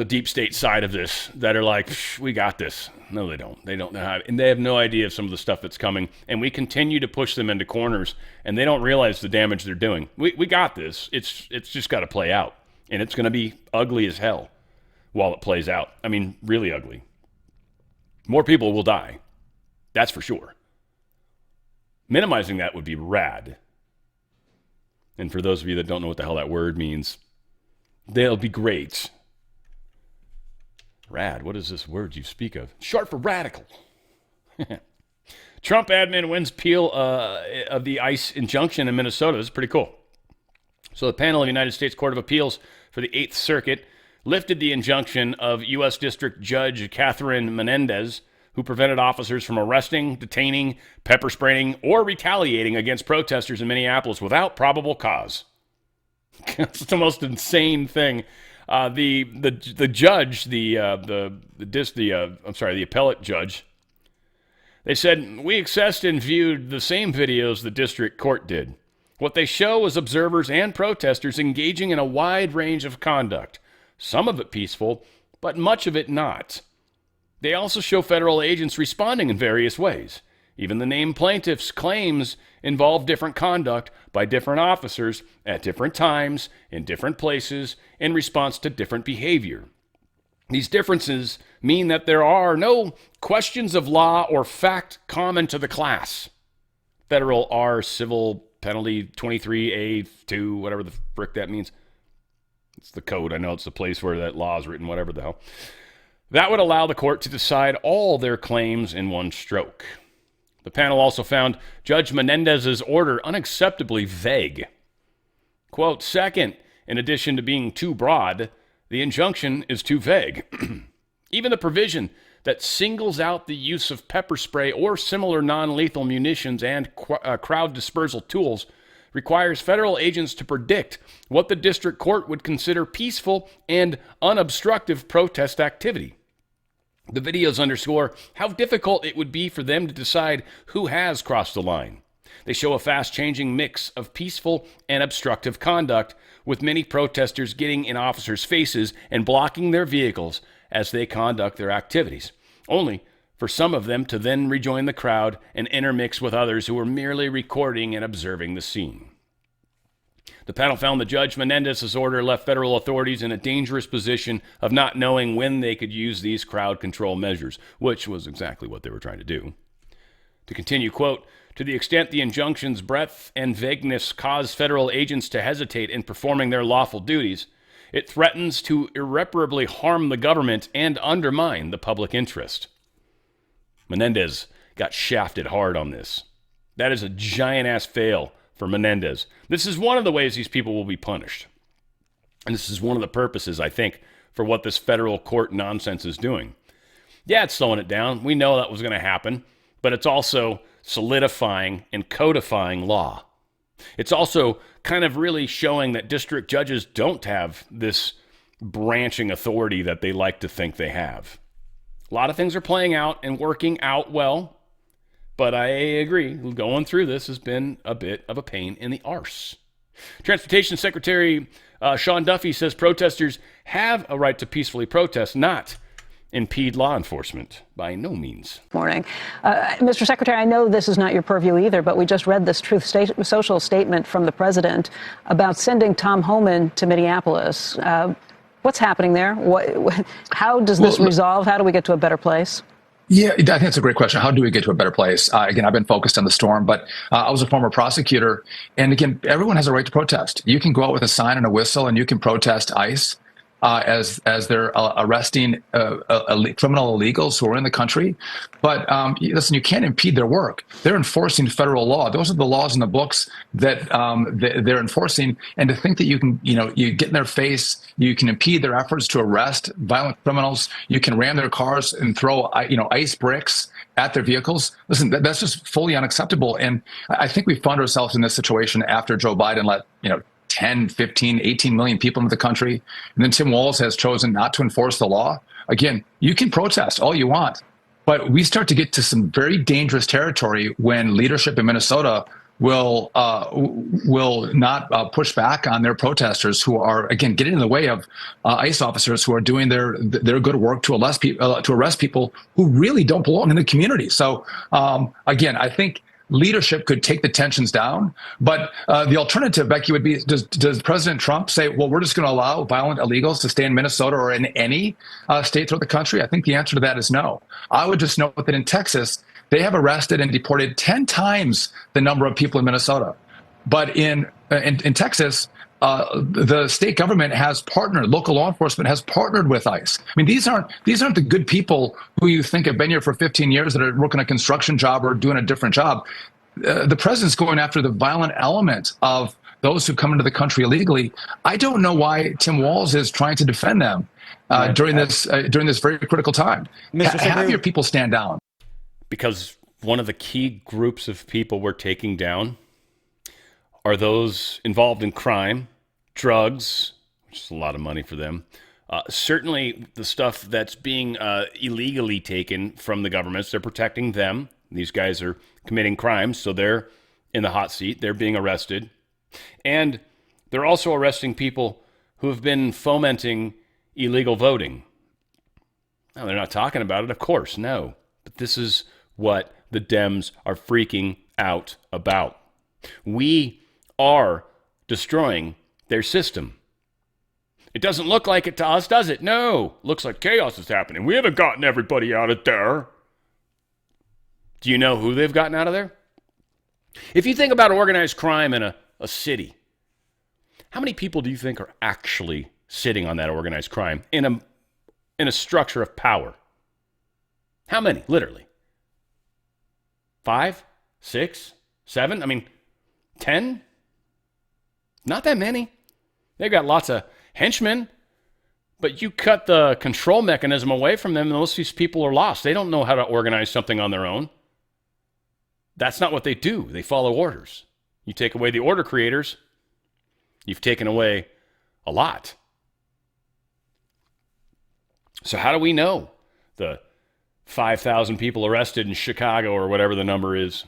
deep state side of this that are like, we got this. No, they don't. They don't know how, and they have no idea of some of the stuff that's coming. And we continue to push them into corners, and they don't realize the damage they're doing. We got this. It's just got to play out, and it's going to be ugly as hell while it plays out. I mean, really ugly. More people will die. That's for sure. Minimizing that would be rad. And for those of you that don't know what the hell that word means, they'll be great. Rad, what is this word you speak of? Short for radical. Trump admin wins appeal of the ICE injunction in Minnesota. This is pretty cool. So the panel of the United States Court of Appeals for the 8th Circuit lifted the injunction of U.S. District Judge Catherine Menendez, who prevented officers from arresting, detaining, pepper spraying, or retaliating against protesters in Minneapolis without probable cause. It's the most insane thing. The judge, the appellate judge, they said, we accessed and viewed the same videos the district court did. What they show is observers and protesters engaging in a wide range of conduct, some of it peaceful, but much of it not. They also show federal agents responding in various ways. Even the named plaintiffs' claims involve different conduct by different officers at different times, in different places, in response to different behavior. These differences mean that there are no questions of law or fact common to the class. Federal R Civil Penalty 23A2, whatever the frick that means. It's the code. I know it's the place where that law is written, whatever the hell. That would allow the court to decide all their claims in one stroke. The panel also found Judge Menendez's order unacceptably vague. Quote, second, in addition to being too broad, the injunction is too vague. Even the provision that singles out the use of pepper spray or similar non-lethal munitions and crowd dispersal tools requires federal agents to predict what the district court would consider peaceful and unobstructive protest activity. The videos underscore how difficult it would be for them to decide who has crossed the line. They show a fast-changing mix of peaceful and obstructive conduct, with many protesters getting in officers' faces and blocking their vehicles as they conduct their activities, only for some of them to then rejoin the crowd and intermix with others who were merely recording and observing the scene. The panel found that Judge Menendez's order left federal authorities in a dangerous position of not knowing when they could use these crowd control measures, which was exactly what they were trying to do. To continue, quote, to the extent the injunction's breadth and vagueness cause federal agents to hesitate in performing their lawful duties, it threatens to irreparably harm the government and undermine the public interest. Menendez got shafted hard on this. That is a giant-ass fail for Menendez. This is one of the ways these people will be punished. And this is one of the purposes, I think, for what this federal court nonsense is doing. Yeah, it's slowing it down. We know that was going to happen, but it's also solidifying and codifying law. It's also kind of really showing that district judges don't have this branching authority that they like to think they have. A lot of things are playing out and working out well, but I agree, going through this has been a bit of a pain in the arse. Transportation Secretary Sean Duffy says protesters have a right to peacefully protest, not impede law enforcement by no means. Morning. Mr. Secretary, I know this is not your purview either, but we just read this Social statement from the president about sending Tom Homan to Minneapolis. What's happening there? How does this resolve? How do we get to a better place? Yeah, I think that's a great question. How do we get to a better place? Again, I've been focused on the storm, but I was a former prosecutor. And again, everyone has a right to protest. You can go out with a sign and a whistle and you can protest ICE as they're arresting criminal illegals who are in the country. But listen, you can't impede their work. They're enforcing federal law. Those are the laws in the books that they're enforcing. And to think that you can, you get in their face, you can impede their efforts to arrest violent criminals, you can ram their cars and throw, ice bricks at their vehicles. Listen, that's just fully unacceptable. And I think we found ourselves in this situation after Joe Biden let, 10, 15, 18 million people into the country. And then Tim Walz has chosen not to enforce the law. Again, you can protest all you want, but we start to get to some very dangerous territory when leadership in Minnesota will not push back on their protesters who are, again, getting in the way of ICE officers who are doing their good work to arrest people who really don't belong in the community. So again, I think leadership could take the tensions down, but the alternative, Becky, would be, does President Trump say, well, we're just going to allow violent illegals to stay in Minnesota or in any state throughout the country? I think the answer to that is no. I would just note that in Texas, they have arrested and deported 10 times the number of people in Minnesota. But in Texas, the state government has partnered, local law enforcement has partnered with ICE. I mean, these aren't the good people who you think have been here for 15 years that are working a construction job or doing a different job. The president's going after the violent element of those who come into the country illegally. I don't know why Tim Walz is trying to defend them during this very critical time. Have your people stand down. Because one of the key groups of people we're taking down are those involved in crime, drugs, which is a lot of money for them. Certainly the stuff that's being illegally taken from the governments, they're protecting them. These guys are committing crimes, so they're in the hot seat. They're being arrested. And they're also arresting people who have been fomenting illegal voting. Now, they're not talking about it, of course, no. But this is what the Dems are freaking out about. We are destroying their system. It doesn't look like it to us, does it? No. Looks like chaos is happening. We haven't gotten everybody out of there. Do you know who they've gotten out of there? If you think about organized crime in a city, how many people do you think are actually sitting on that organized crime in a structure of power? How many, literally? 5, 6, 7? I mean, 10? Not that many. They've got lots of henchmen, but you cut the control mechanism away from them, and most of these people are lost. They don't know how to organize something on their own. That's not what they do. They follow orders. You take away the order creators, you've taken away a lot. So how do we know the 5,000 people arrested in Chicago or whatever the number is?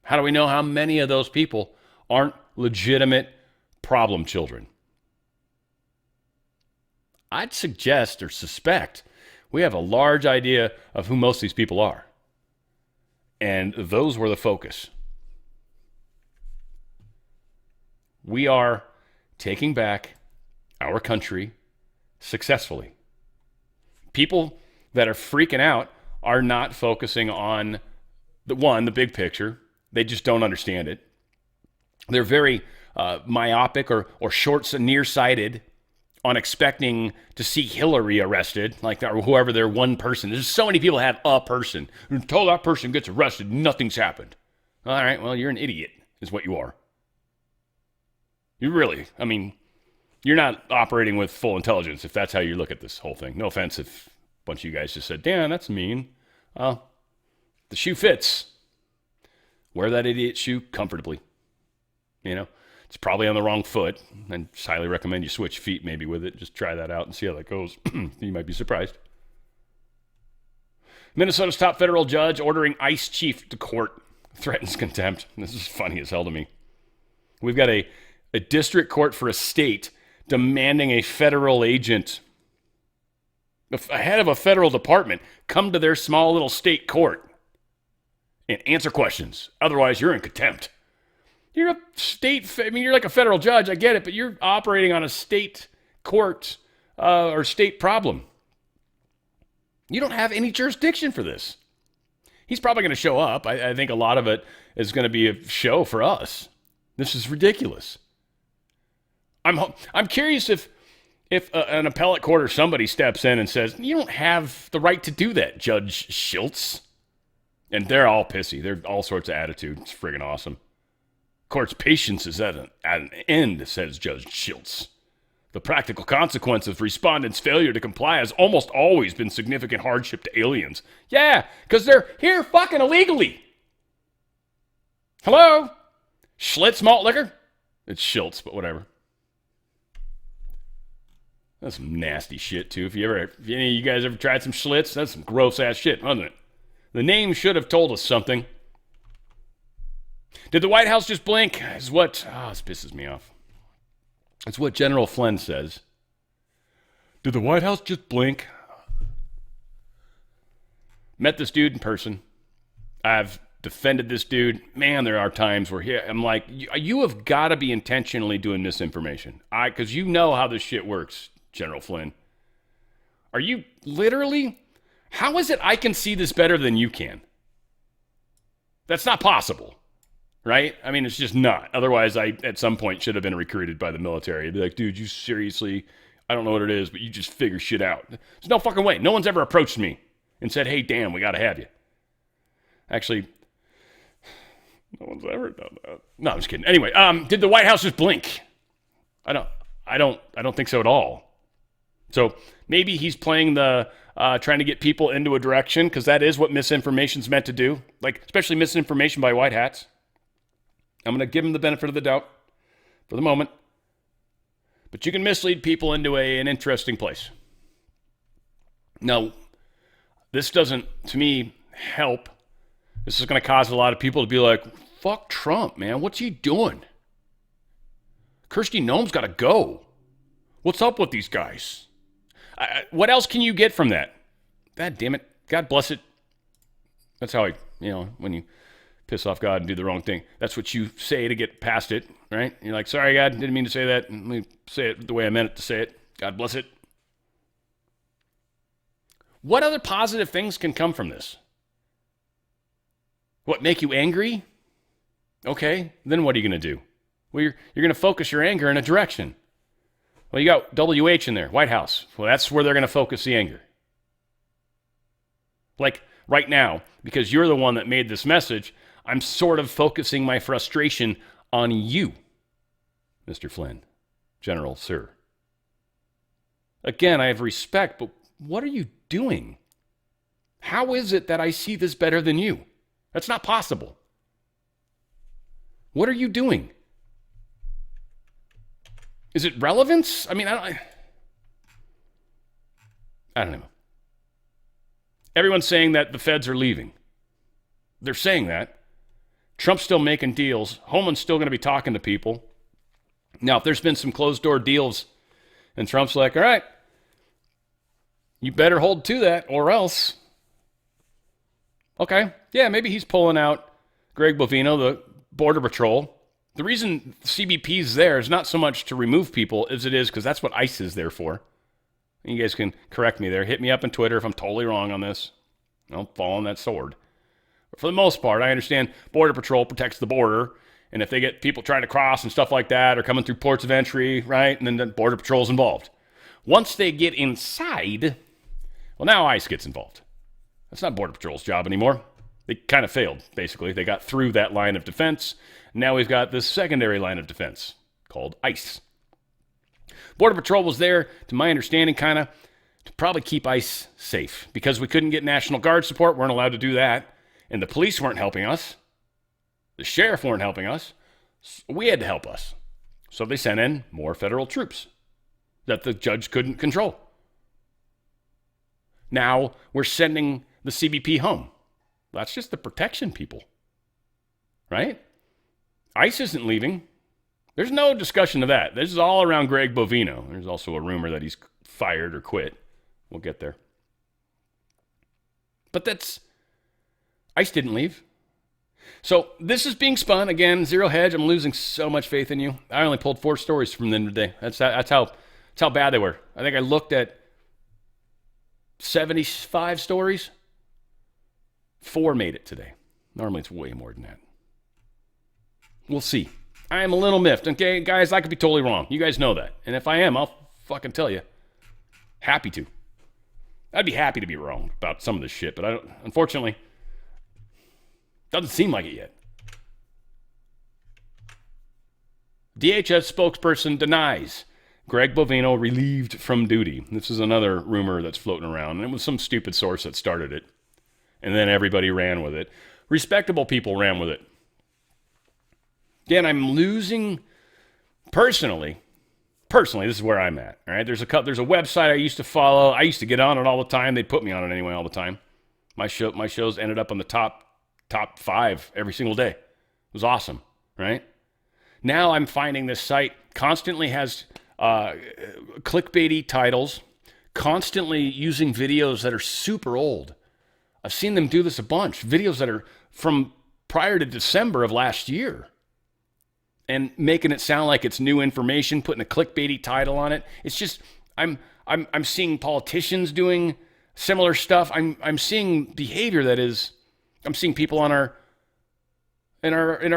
How do we know how many of those people aren't legitimate problem children? I'd suggest or suspect we have a large idea of who most of these people are. And those were the focus. We are taking back our country successfully. People that are freaking out are not focusing on the big picture. They just don't understand it. They're very myopic or nearsighted on expecting to see Hillary arrested, or whoever their one person. There's so many people have a person. Until that person gets arrested, nothing's happened. All right, well, you're an idiot, is what you are. You really, you're not operating with full intelligence if that's how you look at this whole thing. No offense if a bunch of you guys just said, Dan, that's mean. The shoe fits. Wear that idiot shoe comfortably. It's probably on the wrong foot. I just highly recommend you switch feet maybe with it. Just try that out and see how that goes. You might be surprised. Minnesota's top federal judge ordering ICE chief to court. Threatens contempt. This is funny as hell to me. We've got a district court for a state demanding a federal agent, a head of a federal department, come to their small little state court and answer questions. Otherwise, you're in contempt. You're a state, you're like a federal judge, I get it, but you're operating on a state court or state problem. You don't have any jurisdiction for this. He's probably going to show up. I think a lot of it is going to be a show for us. This is ridiculous. I'm curious if an appellate court or somebody steps in and says, you don't have the right to do that, Judge Schultz. And they're all pissy. They're all sorts of attitude. It's friggin' awesome. Court's patience is at an end, says Judge Schultz. The practical consequence of respondents' failure to comply has almost always been significant hardship to aliens. Yeah, because they're here fucking illegally. Hello? Schlitz malt liquor? It's Schultz, but whatever. That's some nasty shit, too. If any of you guys ever tried some Schlitz, that's some gross-ass shit, wasn't it? The name should have told us something. Did the White House just blink? Is what... this pisses me off. It's what General Flynn says. Did the White House just blink? Met this dude in person. I've defended this dude. Man, there are times where I'm like, you have got to be intentionally doing misinformation. Because you know how this shit works, General Flynn. Are you literally... How is it I can see this better than you can? That's not possible. Right? It's just not. Otherwise, I, at some point, should have been recruited by the military. I'd be like, dude, you seriously, I don't know what it is, but you just figure shit out. There's no fucking way. No one's ever approached me and said, hey, Dan, we got to have you. Actually, no one's ever done that. No, I'm just kidding. Anyway, did the White House just blink? I don't think so at all. So maybe he's playing the, trying to get people into a direction, because that is what misinformation's meant to do. Especially misinformation by white hats. I'm going to give him the benefit of the doubt for the moment. But you can mislead people into an interesting place. Now, this doesn't, to me, help. This is going to cause a lot of people to be like, fuck Trump, man. What's he doing? Kirsty Noem's got to go. What's up with these guys? What else can you get from that? God damn it. God bless it. That's how when you piss off God and do the wrong thing, that's what you say to get past it, right? You're like, sorry, God, didn't mean to say that. Let me say it the way I meant it to say it. God bless it. What other positive things can come from this? What, make you angry? Okay, then what are you going to do? Well, you're going to focus your anger in a direction. Well, you got WH in there, White House. Well, that's where they're going to focus the anger. Like right now, because you're the one that made this message, I'm sort of focusing my frustration on you, Mr. Flynn, General, sir. Again, I have respect, but what are you doing? How is it that I see this better than you? That's not possible. What are you doing? Is it relevance? I mean, I don't know. Everyone's saying that the feds are leaving. They're saying that. Trump's still making deals. Homan's still going to be talking to people. Now, if there's been some closed-door deals and Trump's like, all right, you better hold to that or else. Okay, yeah, maybe he's pulling out Greg Bovino, the Border Patrol. The reason CBP's there is not so much to remove people as it is because that's what ICE is there for. You guys can correct me there. Hit me up on Twitter if I'm totally wrong on this. I'll fall on that sword. But for the most part, I understand Border Patrol protects the border. And if they get people trying to cross and stuff like that or coming through ports of entry, right, and then the Border Patrol's involved. Once they get inside, well, now ICE gets involved. That's not Border Patrol's job anymore. They kind of failed, basically. They got through that line of defense. Now we've got this secondary line of defense called ICE. Border Patrol was there, to my understanding, kind of to probably keep ICE safe because we couldn't get National Guard support, weren't allowed to do that, and the police weren't helping us. The sheriff weren't helping us. So we had to help us. So they sent in more federal troops that the judge couldn't control. Now we're sending the CBP home. That's just the protection people, right? ICE isn't leaving. There's no discussion of that. This is all around Greg Bovino. There's also a rumor that he's fired or quit. We'll get there. But ICE didn't leave. So this is being spun. Again, zero hedge. I'm losing so much faith in you. I only pulled 4 stories from them today. That's how bad they were. I think I looked at 75 stories. 4 made it today. Normally it's way more than that. We'll see. I am a little miffed. Okay, guys, I could be totally wrong. You guys know that. And if I am, I'll fucking tell you. Happy to. I'd be happy to be wrong about some of this shit, but unfortunately, doesn't seem like it yet. DHS spokesperson denies Greg Bovino relieved from duty. This is another rumor that's floating around. And it was some stupid source that started it. And then everybody ran with it. Respectable people ran with it. Again, I'm losing personally, this is where I'm at. All right, there's a website I used to follow. I used to get on it all the time. They'd put me on it anyway all the time. My shows ended up on the top 5 every single day. It was awesome, right? Now I'm finding this site constantly has clickbaity titles, constantly using videos that are super old. I've seen them do this a bunch. Videos that are from prior to December of last year. And making it sound like it's new information, putting a clickbaity title on it. It's just I'm seeing politicians doing similar stuff. I'm seeing behavior that is I'm seeing people in our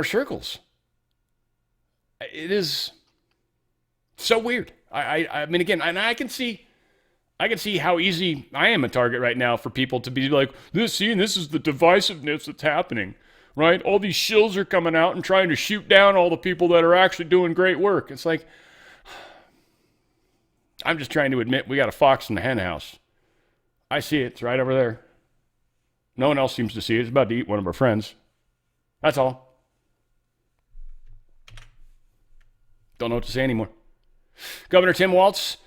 circles. It is so weird. I mean, again, and I can see how easy I am a target right now for people to be like, this is the divisiveness that's happening. Right? All these shills are coming out and trying to shoot down all the people that are actually doing great work. It's like, I'm just trying to admit we got a fox in the hen house. I see it. It's right over there. No one else seems to see it. It's about to eat one of our friends. That's all. Don't know what to say anymore. Governor Tim Walz.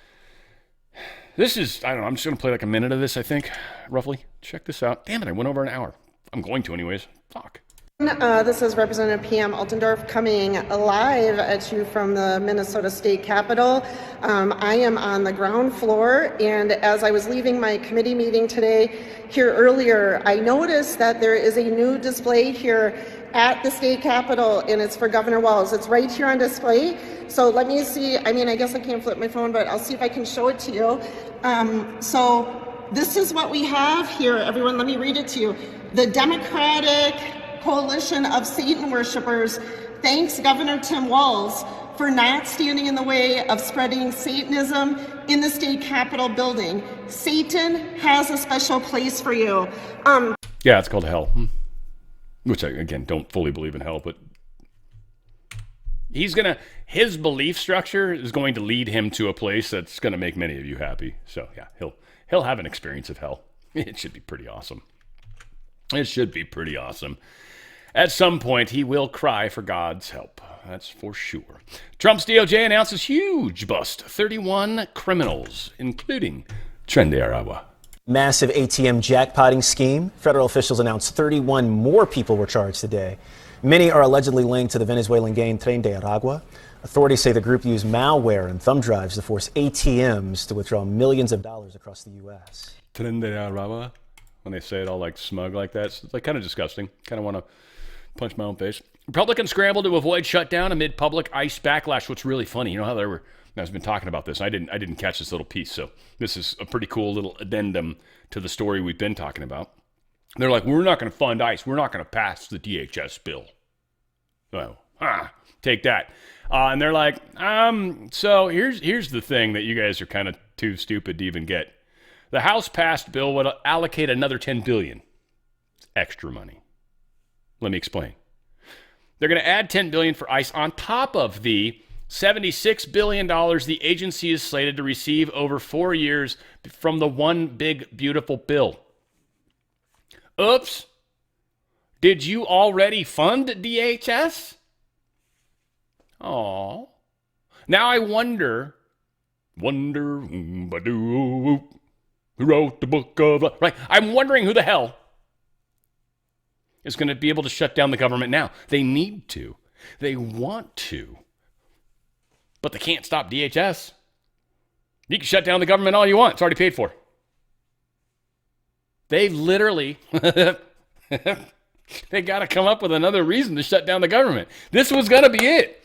This is, I don't know, I'm just going to play like a minute of this, I think, roughly. Check this out. Damn it, I went over an hour. I'm going to anyways. Fuck. This is Representative P.M. Altendorf coming live at you from the Minnesota State Capitol. I am on the ground floor, and as I was leaving my committee meeting today here earlier, I noticed that there is a new display here at the State Capitol, and it's for Governor Walz. It's right here on display. So let me see. I mean, I guess I can't flip my phone, but I'll see if I can show it to you. So this is what we have here, everyone. Let me read it to you. The Democratic Coalition of Satan Worshippers thanks Governor Tim Walz for not standing in the way of spreading Satanism in the State Capitol building. Satan has a special place for you. Yeah, it's called hell. Which I, again, don't fully believe in hell, but his belief structure is going to lead him to a place that's going to make many of you happy. So yeah, he'll have an experience of hell. It should be pretty awesome. It should be pretty awesome. At some point, he will cry for God's help. That's for sure. Trump's DOJ announces huge bust. 31 criminals, including Tren de Aragua. Massive ATM jackpotting scheme. Federal officials announced 31 more people were charged today. Many are allegedly linked to the Venezuelan gang Tren de Aragua. Authorities say the group used malware and thumb drives to force ATMs to withdraw millions of dollars across the U.S. Tren de Aragua. When they say it all like smug like that, it's like kind of disgusting. Kind of want to punch my own face. Republicans scramble to avoid shutdown amid public ICE backlash. What's really funny, you know how I've been talking about this. I didn't catch this little piece, so this is a pretty cool little addendum to the story we've been talking about. They're like, we're not going to fund ICE. We're not going to pass the DHS bill. Oh, take that. And they're like, so here's the thing that you guys are kind of too stupid to even get. The House passed bill would allocate another $10 billion extra money. Let me explain. They're going to add $10 billion for ICE on top of the $76 billion the agency is slated to receive over 4 years from the one big, beautiful bill. Oops. Did you already fund DHS? Oh. Now I wonder, who wrote the book of life? Right. I'm wondering who the hell is going to be able to shut down the government now. They need to. They want to. But they can't stop DHS. You can shut down the government all you want. It's already paid for. They've literally, they got to come up with another reason to shut down the government. This was going to be it.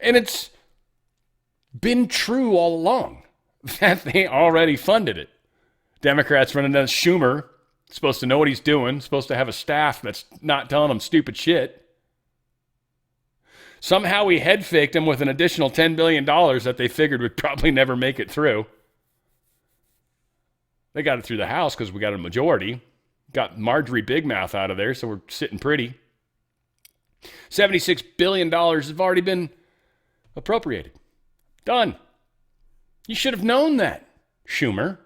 And it's been true all along that they already funded it. Democrats running down Schumer, supposed to know what he's doing, supposed to have a staff that's not telling him stupid shit. Somehow we head faked him with an additional $10 billion that they figured would probably never make it through. They got it through the House because we got a majority. Got Marjorie Big Mouth out of there, so we're sitting pretty. $76 billion have already been appropriated. Done. You should have known that, Schumer.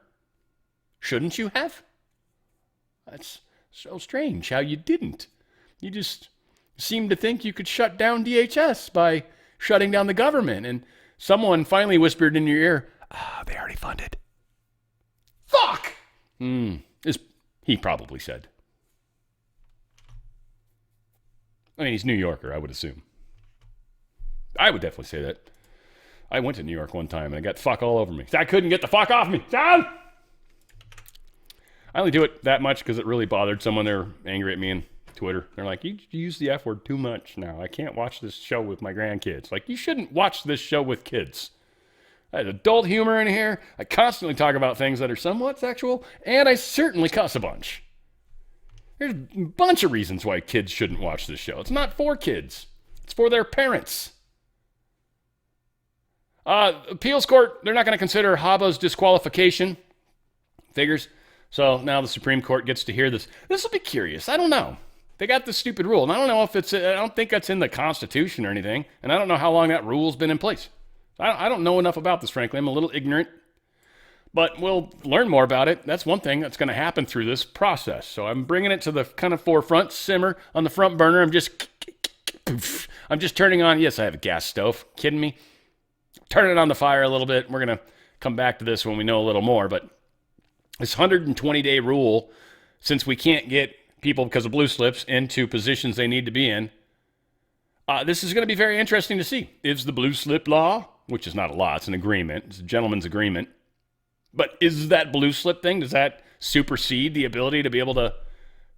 Shouldn't you have? That's so strange how you didn't. You just seemed to think you could shut down DHS by shutting down the government. And someone finally whispered in your ear, they already funded. Fuck! He probably said. I mean, he's New Yorker, I would assume. I would definitely say that. I went to New York one time and I got fuck all over me. I couldn't get the fuck off me. John! I only do it that much because it really bothered someone. They were angry at me on Twitter. They're like, you use the F word too much now. I can't watch this show with my grandkids. Like, you shouldn't watch this show with kids. I have adult humor in here. I constantly talk about things that are somewhat sexual, and I certainly cuss a bunch. There's a bunch of reasons why kids shouldn't watch this show. It's not for kids. It's for their parents. Appeals court, they're not going to consider Haba's disqualification. Figures. So now the Supreme Court gets to hear this. This will be curious. I don't know. They got this stupid rule, and I don't know if I don't think that's in the Constitution or anything, and I don't know how long that rule's been in place. I don't know enough about this, frankly. I'm a little ignorant, but we'll learn more about it. That's one thing that's going to happen through this process. So I'm bringing it to the kind of forefront, simmer on the front burner. I'm just turning on. Yes, I have a gas stove. Kidding me? Turn it on the fire a little bit. We're going to come back to this when we know a little more, but this 120-day rule, since we can't get people because of blue slips into positions they need to be in. This is going to be very interesting to see. Is the blue slip law, which is not a law, it's an agreement, it's a gentleman's agreement, but is that blue slip thing, does that supersede the ability to be able to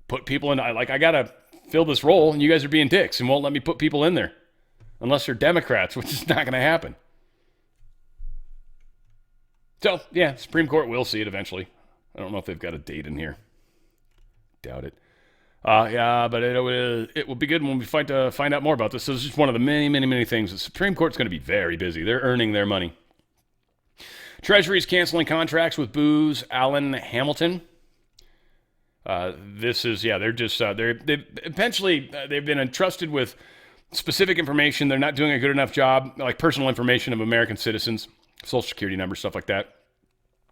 put people in? Like, I got to fill this role, and you guys are being dicks and won't let me put people in there unless they're Democrats, which is not going to happen. So, yeah, Supreme Court will see it eventually. I don't know if they've got a date in here. Doubt it. Yeah, but it will be good when we find out more about this. So this is just one of the many, many, many things. The Supreme Court's going to be very busy. They're earning their money. Treasury is canceling contracts with Booz Allen Hamilton. This is, yeah, they're just, they've been entrusted with specific information. They're not doing a good enough job, like personal information of American citizens, social security numbers, stuff like that.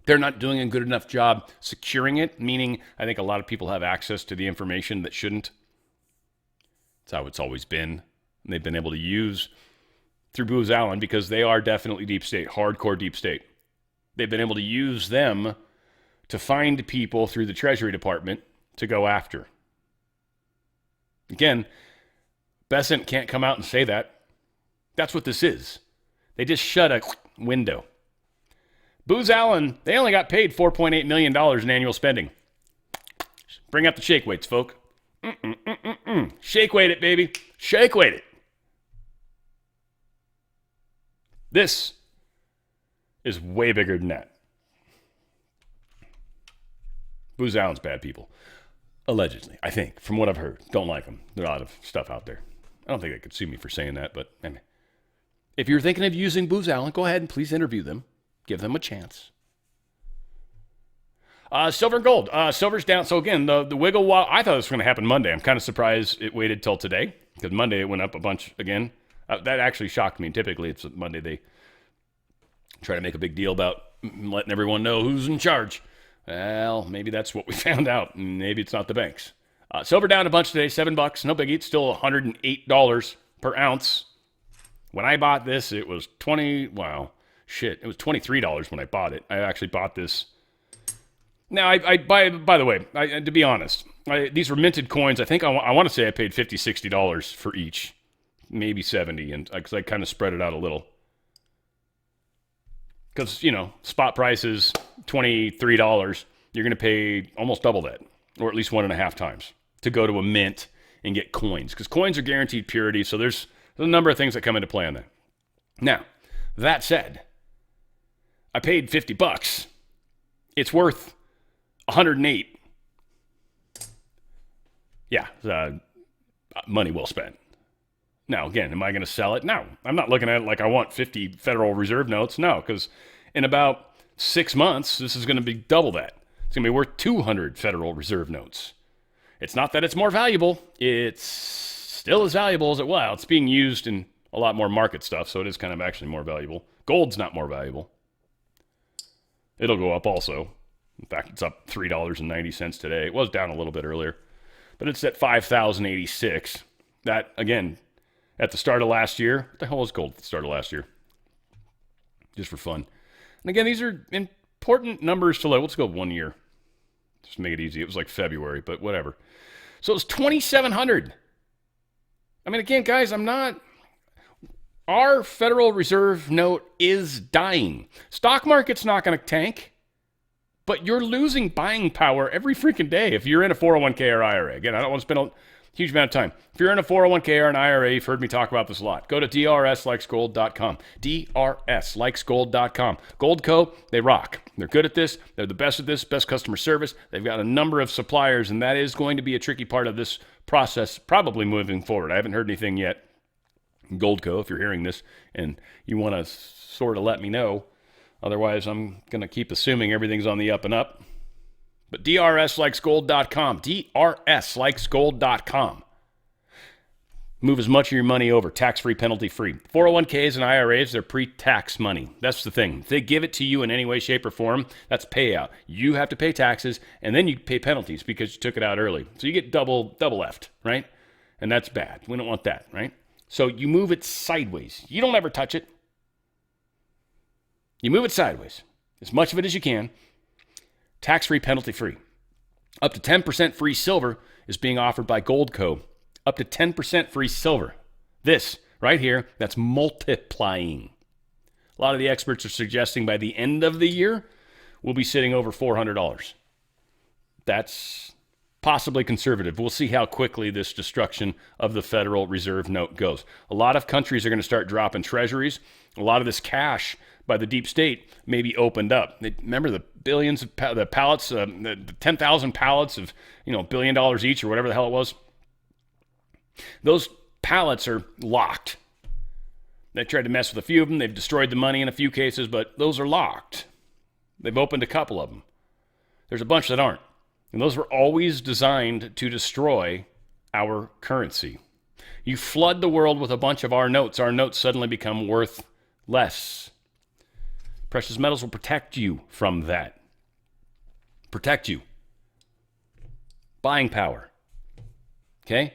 They're not doing a good enough job securing it, meaning I think a lot of people have access to the information that shouldn't. That's how it's always been. And they've been able to use through Booz Allen, because they are definitely deep state, hardcore deep state. They've been able to use them to find people through the Treasury Department to go after. Again, Besant can't come out and say that. That's what this is. They just shut a window. Booz Allen, they only got paid $4.8 million in annual spending. Bring up the shake weights, folk. Shake weight it, baby. Shake weight it. This is way bigger than that. Booz Allen's bad people. Allegedly, I think, from what I've heard. Don't like them. There's a lot of stuff out there. I don't think they could sue me for saying that, but anyway. If you're thinking of using Booz Allen, go ahead and please interview them. Give them a chance. Silver and gold. Silver's down. So again, the wiggle wobble, I thought this was going to happen Monday. I'm kind of surprised it waited till today, because Monday it went up a bunch again. That actually shocked me. Typically, it's Monday they try to make a big deal about letting everyone know who's in charge. Well, maybe that's what we found out. Maybe it's not the banks. Silver down a bunch today, $7. No biggie. It's still $108 per ounce. When I bought this, it was it was $23 when I bought it. I actually bought this. Now, by the way, to be honest, these were minted coins. I think I want to say I paid $50, $60 for each, maybe 70, and because I kind of spread it out a little. Because, spot price is $23. You're going to pay almost double that, or at least 1.5 times, to go to a mint and get coins. Because coins are guaranteed purity, so there's a number of things that come into play on that. Now, that said, I paid $50. It's worth 108. Yeah, money well spent. Now, again, am I going to sell it? No. I'm not looking at it like I want 50 Federal Reserve notes. No, because in about 6 months, this is going to be double that. It's going to be worth 200 Federal Reserve notes. It's not that it's more valuable. It's still as valuable as it was. It's being used in a lot more market stuff, so it is kind of actually more valuable. Gold's not more valuable. It'll go up also. In fact, it's up $3.90 today. It was down a little bit earlier, but it's at 5,086. That, again, at the start of last year. What the hell was gold at the start of last year? Just for fun. And again, these are important numbers to look. Let's go 1 year. Just to make it easy. It was like February, but whatever. So it was 2,700. I mean, again, guys, our Federal Reserve note is dying. Stock market's not going to tank, but you're losing buying power every freaking day if you're in a 401k or IRA. Again, I don't want to spend a huge amount of time. If you're in a 401k or an IRA, you've heard me talk about this a lot. Go to drslikesgold.com. drslikesgold.com. Goldco, they rock. They're good at this. They're the best at this, best customer service. They've got a number of suppliers, and that is going to be a tricky part of this process, probably moving forward. I haven't heard anything yet. Goldco, if you're hearing this and you want to sort of let me know. Otherwise, I'm going to keep assuming everything's on the up and up. But drslikesgold.com. drslikesgold.com. Move as much of your money over, tax-free, penalty-free. 401ks and IRAs, they're pre-tax money. That's the thing. If they give it to you in any way, shape, or form, that's payout. You have to pay taxes, and then you pay penalties because you took it out early. So you get double left, right? And that's bad. We don't want that, right? So you move it sideways. You don't ever touch it. You move it sideways, as much of it as you can. Tax-free, penalty-free. Up to 10% free silver is being offered by Goldco. Up to 10% free silver. This right here, that's multiplying. A lot of the experts are suggesting by the end of the year, we'll be sitting over $400. That's possibly conservative. We'll see how quickly this destruction of the Federal Reserve note goes. A lot of countries are going to start dropping treasuries. A lot of this cash by the deep state may be opened up. Remember the billions of the pallets, the 10,000 pallets of $1 billion each or whatever the hell it was? Those pallets are locked. They tried to mess with a few of them. They've destroyed the money in a few cases, but those are locked. They've opened a couple of them. There's a bunch that aren't. And those were always designed to destroy our currency. You flood the world with a bunch of our notes suddenly become worth less. Precious metals will protect you from that. Protect you. Buying power. Okay?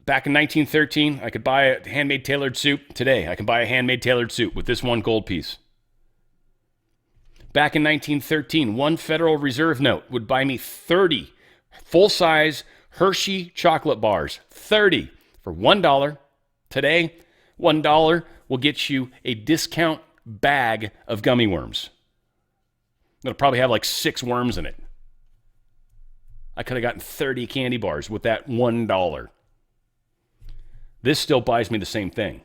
Back in 1913, I could buy a handmade tailored suit. Today, I can buy a handmade tailored suit with this one gold piece. Back in 1913, one Federal Reserve note would buy me 30 full-size Hershey chocolate bars. 30 for $1. Today, $1 will get you a discount bag of gummy worms. It'll probably have like 6 worms in it. I could have gotten 30 candy bars with that $1. This still buys me the same thing.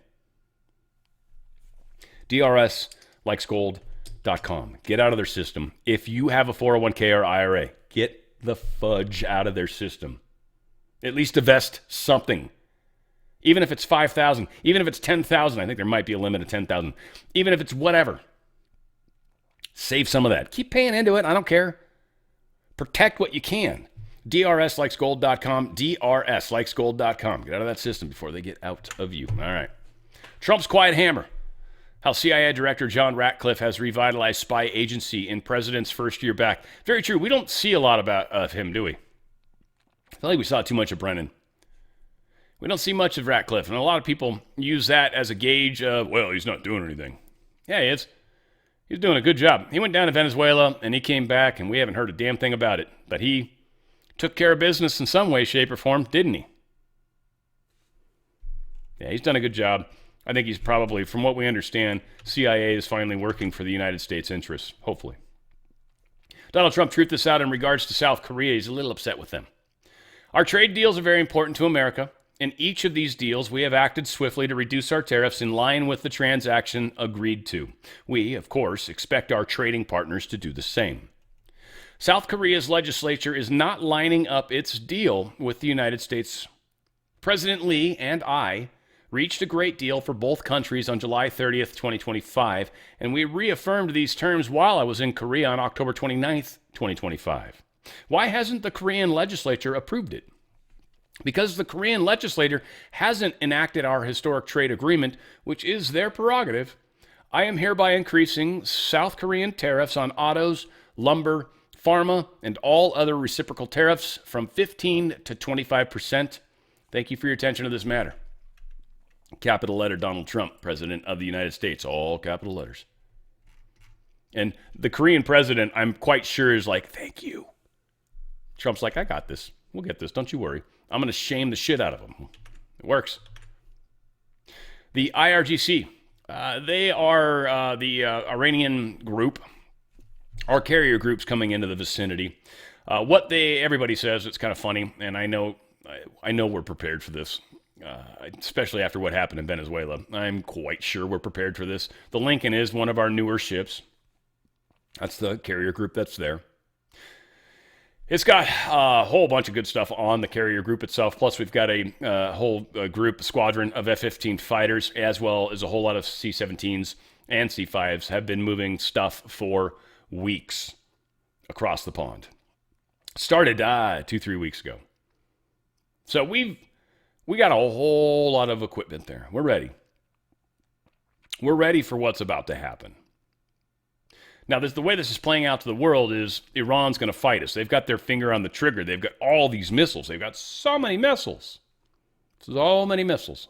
DRSlikesgold.com. Get out of their system. If you have a 401k or IRA, get the fudge out of their system. At least divest something. Even if it's 5,000, even if it's 10,000, I think there might be a limit of 10,000. Even if it's whatever. Save some of that. Keep paying into it. I don't care. Protect what you can. DRSlikesgold.com. DRSlikesgold.com. Get out of that system before they get out of you. All right. Trump's quiet hammer. How CIA Director John Ratcliffe has revitalized spy agency in president's first year back. Very true. We don't see a lot of him, do we? I feel like we saw too much of Brennan. We don't see much of Ratcliffe, and a lot of people use that as a gauge of, well, he's not doing anything. Yeah, he is. He's doing a good job. He went down to Venezuela, and he came back, and we haven't heard a damn thing about it. But he took care of business in some way, shape, or form, didn't he? Yeah, he's done a good job. I think he's probably, from what we understand, CIA is finally working for the United States' interests, hopefully. Donald Trump truthed this out in regards to South Korea. He's a little upset with them. Our trade deals are very important to America. In each of these deals, we have acted swiftly to reduce our tariffs in line with the transaction agreed to. We, of course, expect our trading partners to do the same. South Korea's legislature is not lining up its deal with the United States. President Lee and I reached a great deal for both countries on July 30th, 2025, and we reaffirmed these terms while I was in Korea on October 29th, 2025. Why hasn't the Korean legislature approved it? Because the Korean legislature hasn't enacted our historic trade agreement, which is their prerogative. I am hereby increasing South Korean tariffs on autos, lumber, pharma, and all other reciprocal tariffs from 15 to 25%. Thank you for your attention to this matter. Capital letter Donald Trump, President of the United States, all capital letters. And the Korean president, I'm quite sure, is like, thank you. Trump's like, I got this. We'll get this. Don't you worry. I'm going to shame the shit out of them. It works. The IRGC, they are the Iranian group, our carrier groups coming into the vicinity. Everybody says, it's kind of funny, and I know we're prepared for this, especially after what happened in Venezuela. I'm quite sure we're prepared for this. The Lincoln is one of our newer ships. That's the carrier group that's there. It's got a whole bunch of good stuff on the carrier group itself. Plus, we've got a whole squadron of F-15 fighters, as well as a whole lot of C-17s and C-5s have been moving stuff for weeks across the pond. Started 2-3 weeks ago. So we got a whole lot of equipment there. We're ready. We're ready for what's about to happen. Now, the way this is playing out to the world is Iran's going to fight us. They've got their finger on the trigger. They've got all these missiles. They've got so many missiles. So many missiles.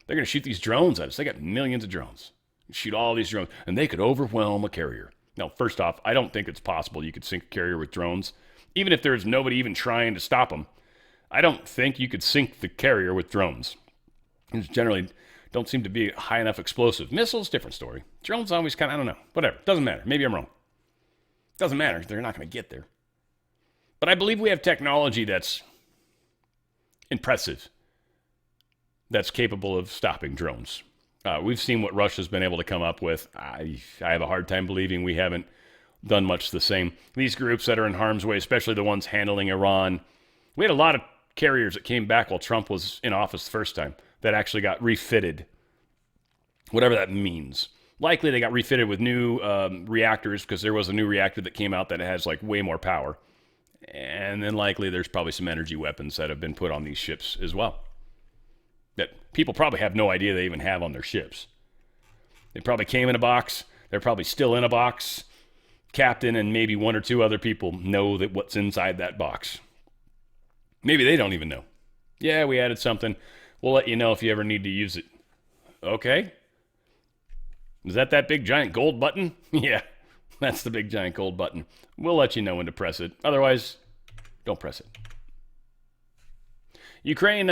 They're going to shoot these drones at us. They got millions of drones. Shoot all these drones. And they could overwhelm a carrier. Now, first off, I don't think it's possible you could sink a carrier with drones. Even if there's nobody even trying to stop them, I don't think you could sink the carrier with drones. It's generally don't seem to be high enough explosive. Missiles, different story. Drones always kind of, I don't know. Whatever. Doesn't matter. Maybe I'm wrong. Doesn't matter. They're not going to get there. But I believe we have technology that's impressive, that's capable of stopping drones. We've seen what Russia's been able to come up with. I have a hard time believing we haven't done much the same. These groups that are in harm's way, especially the ones handling Iran, we had a lot of carriers that came back while Trump was in office the first time that actually got refitted, whatever that means. Likely they got refitted with new reactors because there was a new reactor that came out that has like way more power. And then likely there's probably some energy weapons that have been put on these ships as well that people probably have no idea they even have on their ships. They probably came in a box. They're probably still in a box. Captain and maybe one or two other people know that what's inside that box. Maybe they don't even know. Yeah, we added something. We'll let you know if you ever need to use it. Okay. Is that big giant gold button? Yeah, that's the big giant gold button. We'll let you know when to press it. Otherwise, don't press it. Ukraine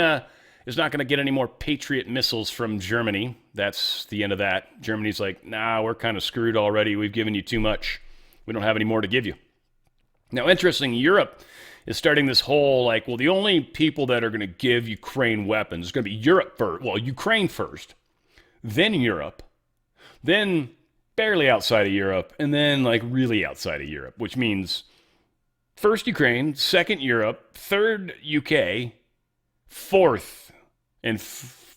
is not going to get any more Patriot missiles from Germany. That's the end of that. Germany's like, nah, we're kind of screwed already. We've given you too much. We don't have any more to give you. Now, interesting, Europe is starting this whole like, well, the only people that are going to give Ukraine weapons is going to be Europe first. Well, Ukraine first, then Europe, then barely outside of Europe, and then like really outside of Europe, which means first Ukraine, second Europe, third UK, fourth, and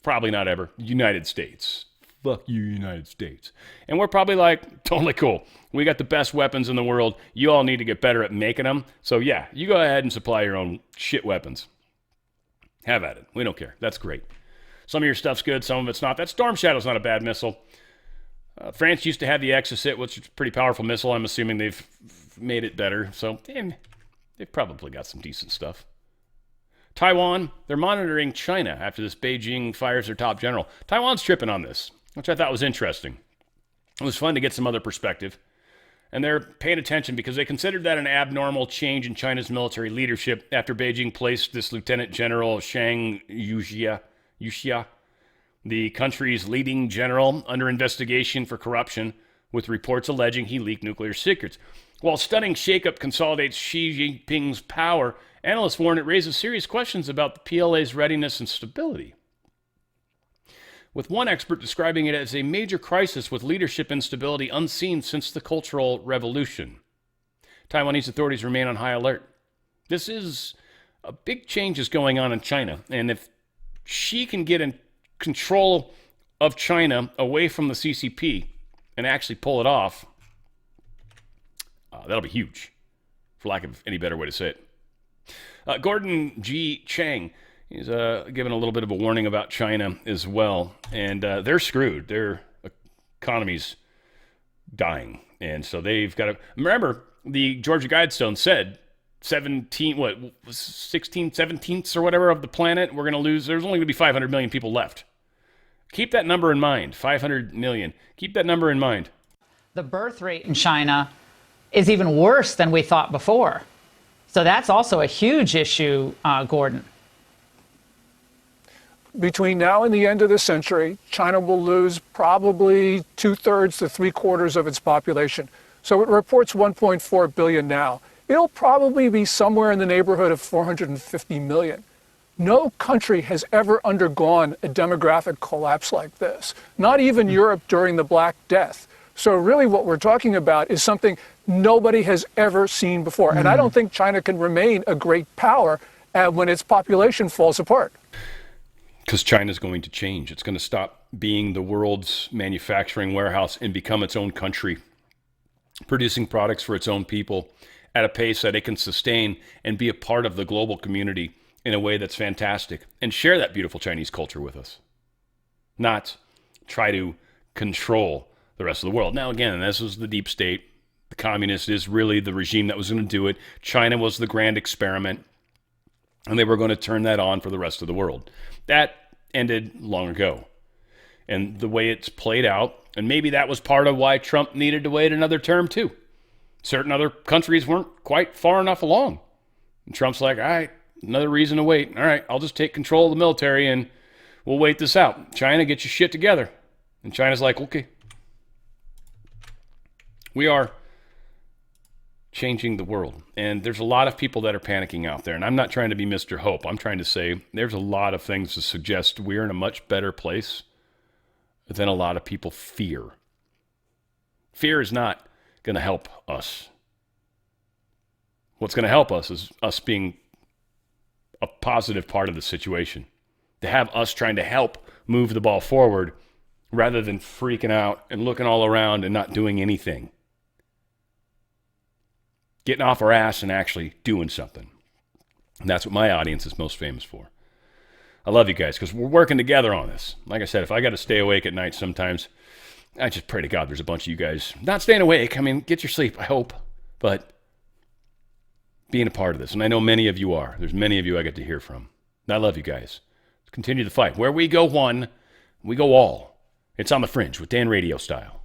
probably not ever, United States. Fuck you, United States. And we're probably like, totally cool. We got the best weapons in the world. You all need to get better at making them. So yeah, you go ahead and supply your own shit weapons. Have at it. We don't care. That's great. Some of your stuff's good. Some of it's not. That Storm Shadow's not a bad missile. France used to have the Exocet, which is a pretty powerful missile. I'm assuming they've made it better. So they've probably got some decent stuff. Taiwan, they're monitoring China after this Beijing fires their top general. Taiwan's tripping on this, which I thought was interesting. It was fun to get some other perspective. And they're paying attention because they considered that an abnormal change in China's military leadership after Beijing placed this Lieutenant General Shang Yuxia, the country's leading general, under investigation for corruption, with reports alleging he leaked nuclear secrets. While stunning shakeup consolidates Xi Jinping's power, analysts warn it raises serious questions about the PLA's readiness and stability, with one expert describing it as a major crisis with leadership instability unseen since the Cultural Revolution. Taiwanese authorities remain on high alert. This is a big changes going on in China, and if Xi can get in control of China away from the CCP and actually pull it off, that'll be huge, for lack of any better way to say it. Gordon G. Chang is giving a little bit of a warning about China as well, and they're screwed. Their economy's dying, and so they've got to remember the Georgia Guidestone said 16 17ths or whatever of the planet we're going to lose. There's only going to be 500 million people left. Keep that number in mind. 500 million. Keep that number in mind. The birth rate in China is even worse than we thought before. So that's also a huge issue, Gordon. Between now and the end of the century, China will lose probably 2/3 to 3/4 of its population. So it reports 1.4 billion now. It'll probably be somewhere in the neighborhood of 450 million. No country has ever undergone a demographic collapse like this, not even Europe during the Black Death. So really what we're talking about is something nobody has ever seen before. And I don't think China can remain a great power when its population falls apart. Because China's going to change. It's going to stop being the world's manufacturing warehouse and become its own country, producing products for its own people at a pace that it can sustain and be a part of the global community in a way that's fantastic and share that beautiful Chinese culture with us, not try to control the rest of the world. Now, again, this was the deep state. The communist is really the regime that was going to do it. China was the grand experiment, and they were going to turn that on for the rest of the world. That ended long ago. and the way it's played out. And maybe that was part of why Trump needed to wait another term too. Certain other countries weren't quite far enough along. And Trump's like, all right, another reason to wait. All right, I'll just take control of the military and we'll wait this out. China, get your shit together. And China's like, okay. We are changing the world. And there's a lot of people that are panicking out there. And I'm not trying to be Mr. Hope. I'm trying to say there's a lot of things to suggest we're in a much better place than a lot of people fear. Fear is not going to help us. What's going to help us is us being a positive part of the situation. To have us trying to help move the ball forward rather than freaking out and looking all around and not doing anything. Getting off our ass and actually doing something. And that's what my audience is most famous for. I love you guys because we're working together on this. Like I said, if I got to stay awake at night sometimes, I just pray to God there's a bunch of you guys not staying awake. I mean, get your sleep, I hope. But being a part of this. And I know many of you are. There's many of you I get to hear from. And I love you guys. Let's continue the fight. Where we go one, we go all. It's on the Fringe with Dan RadioStyle.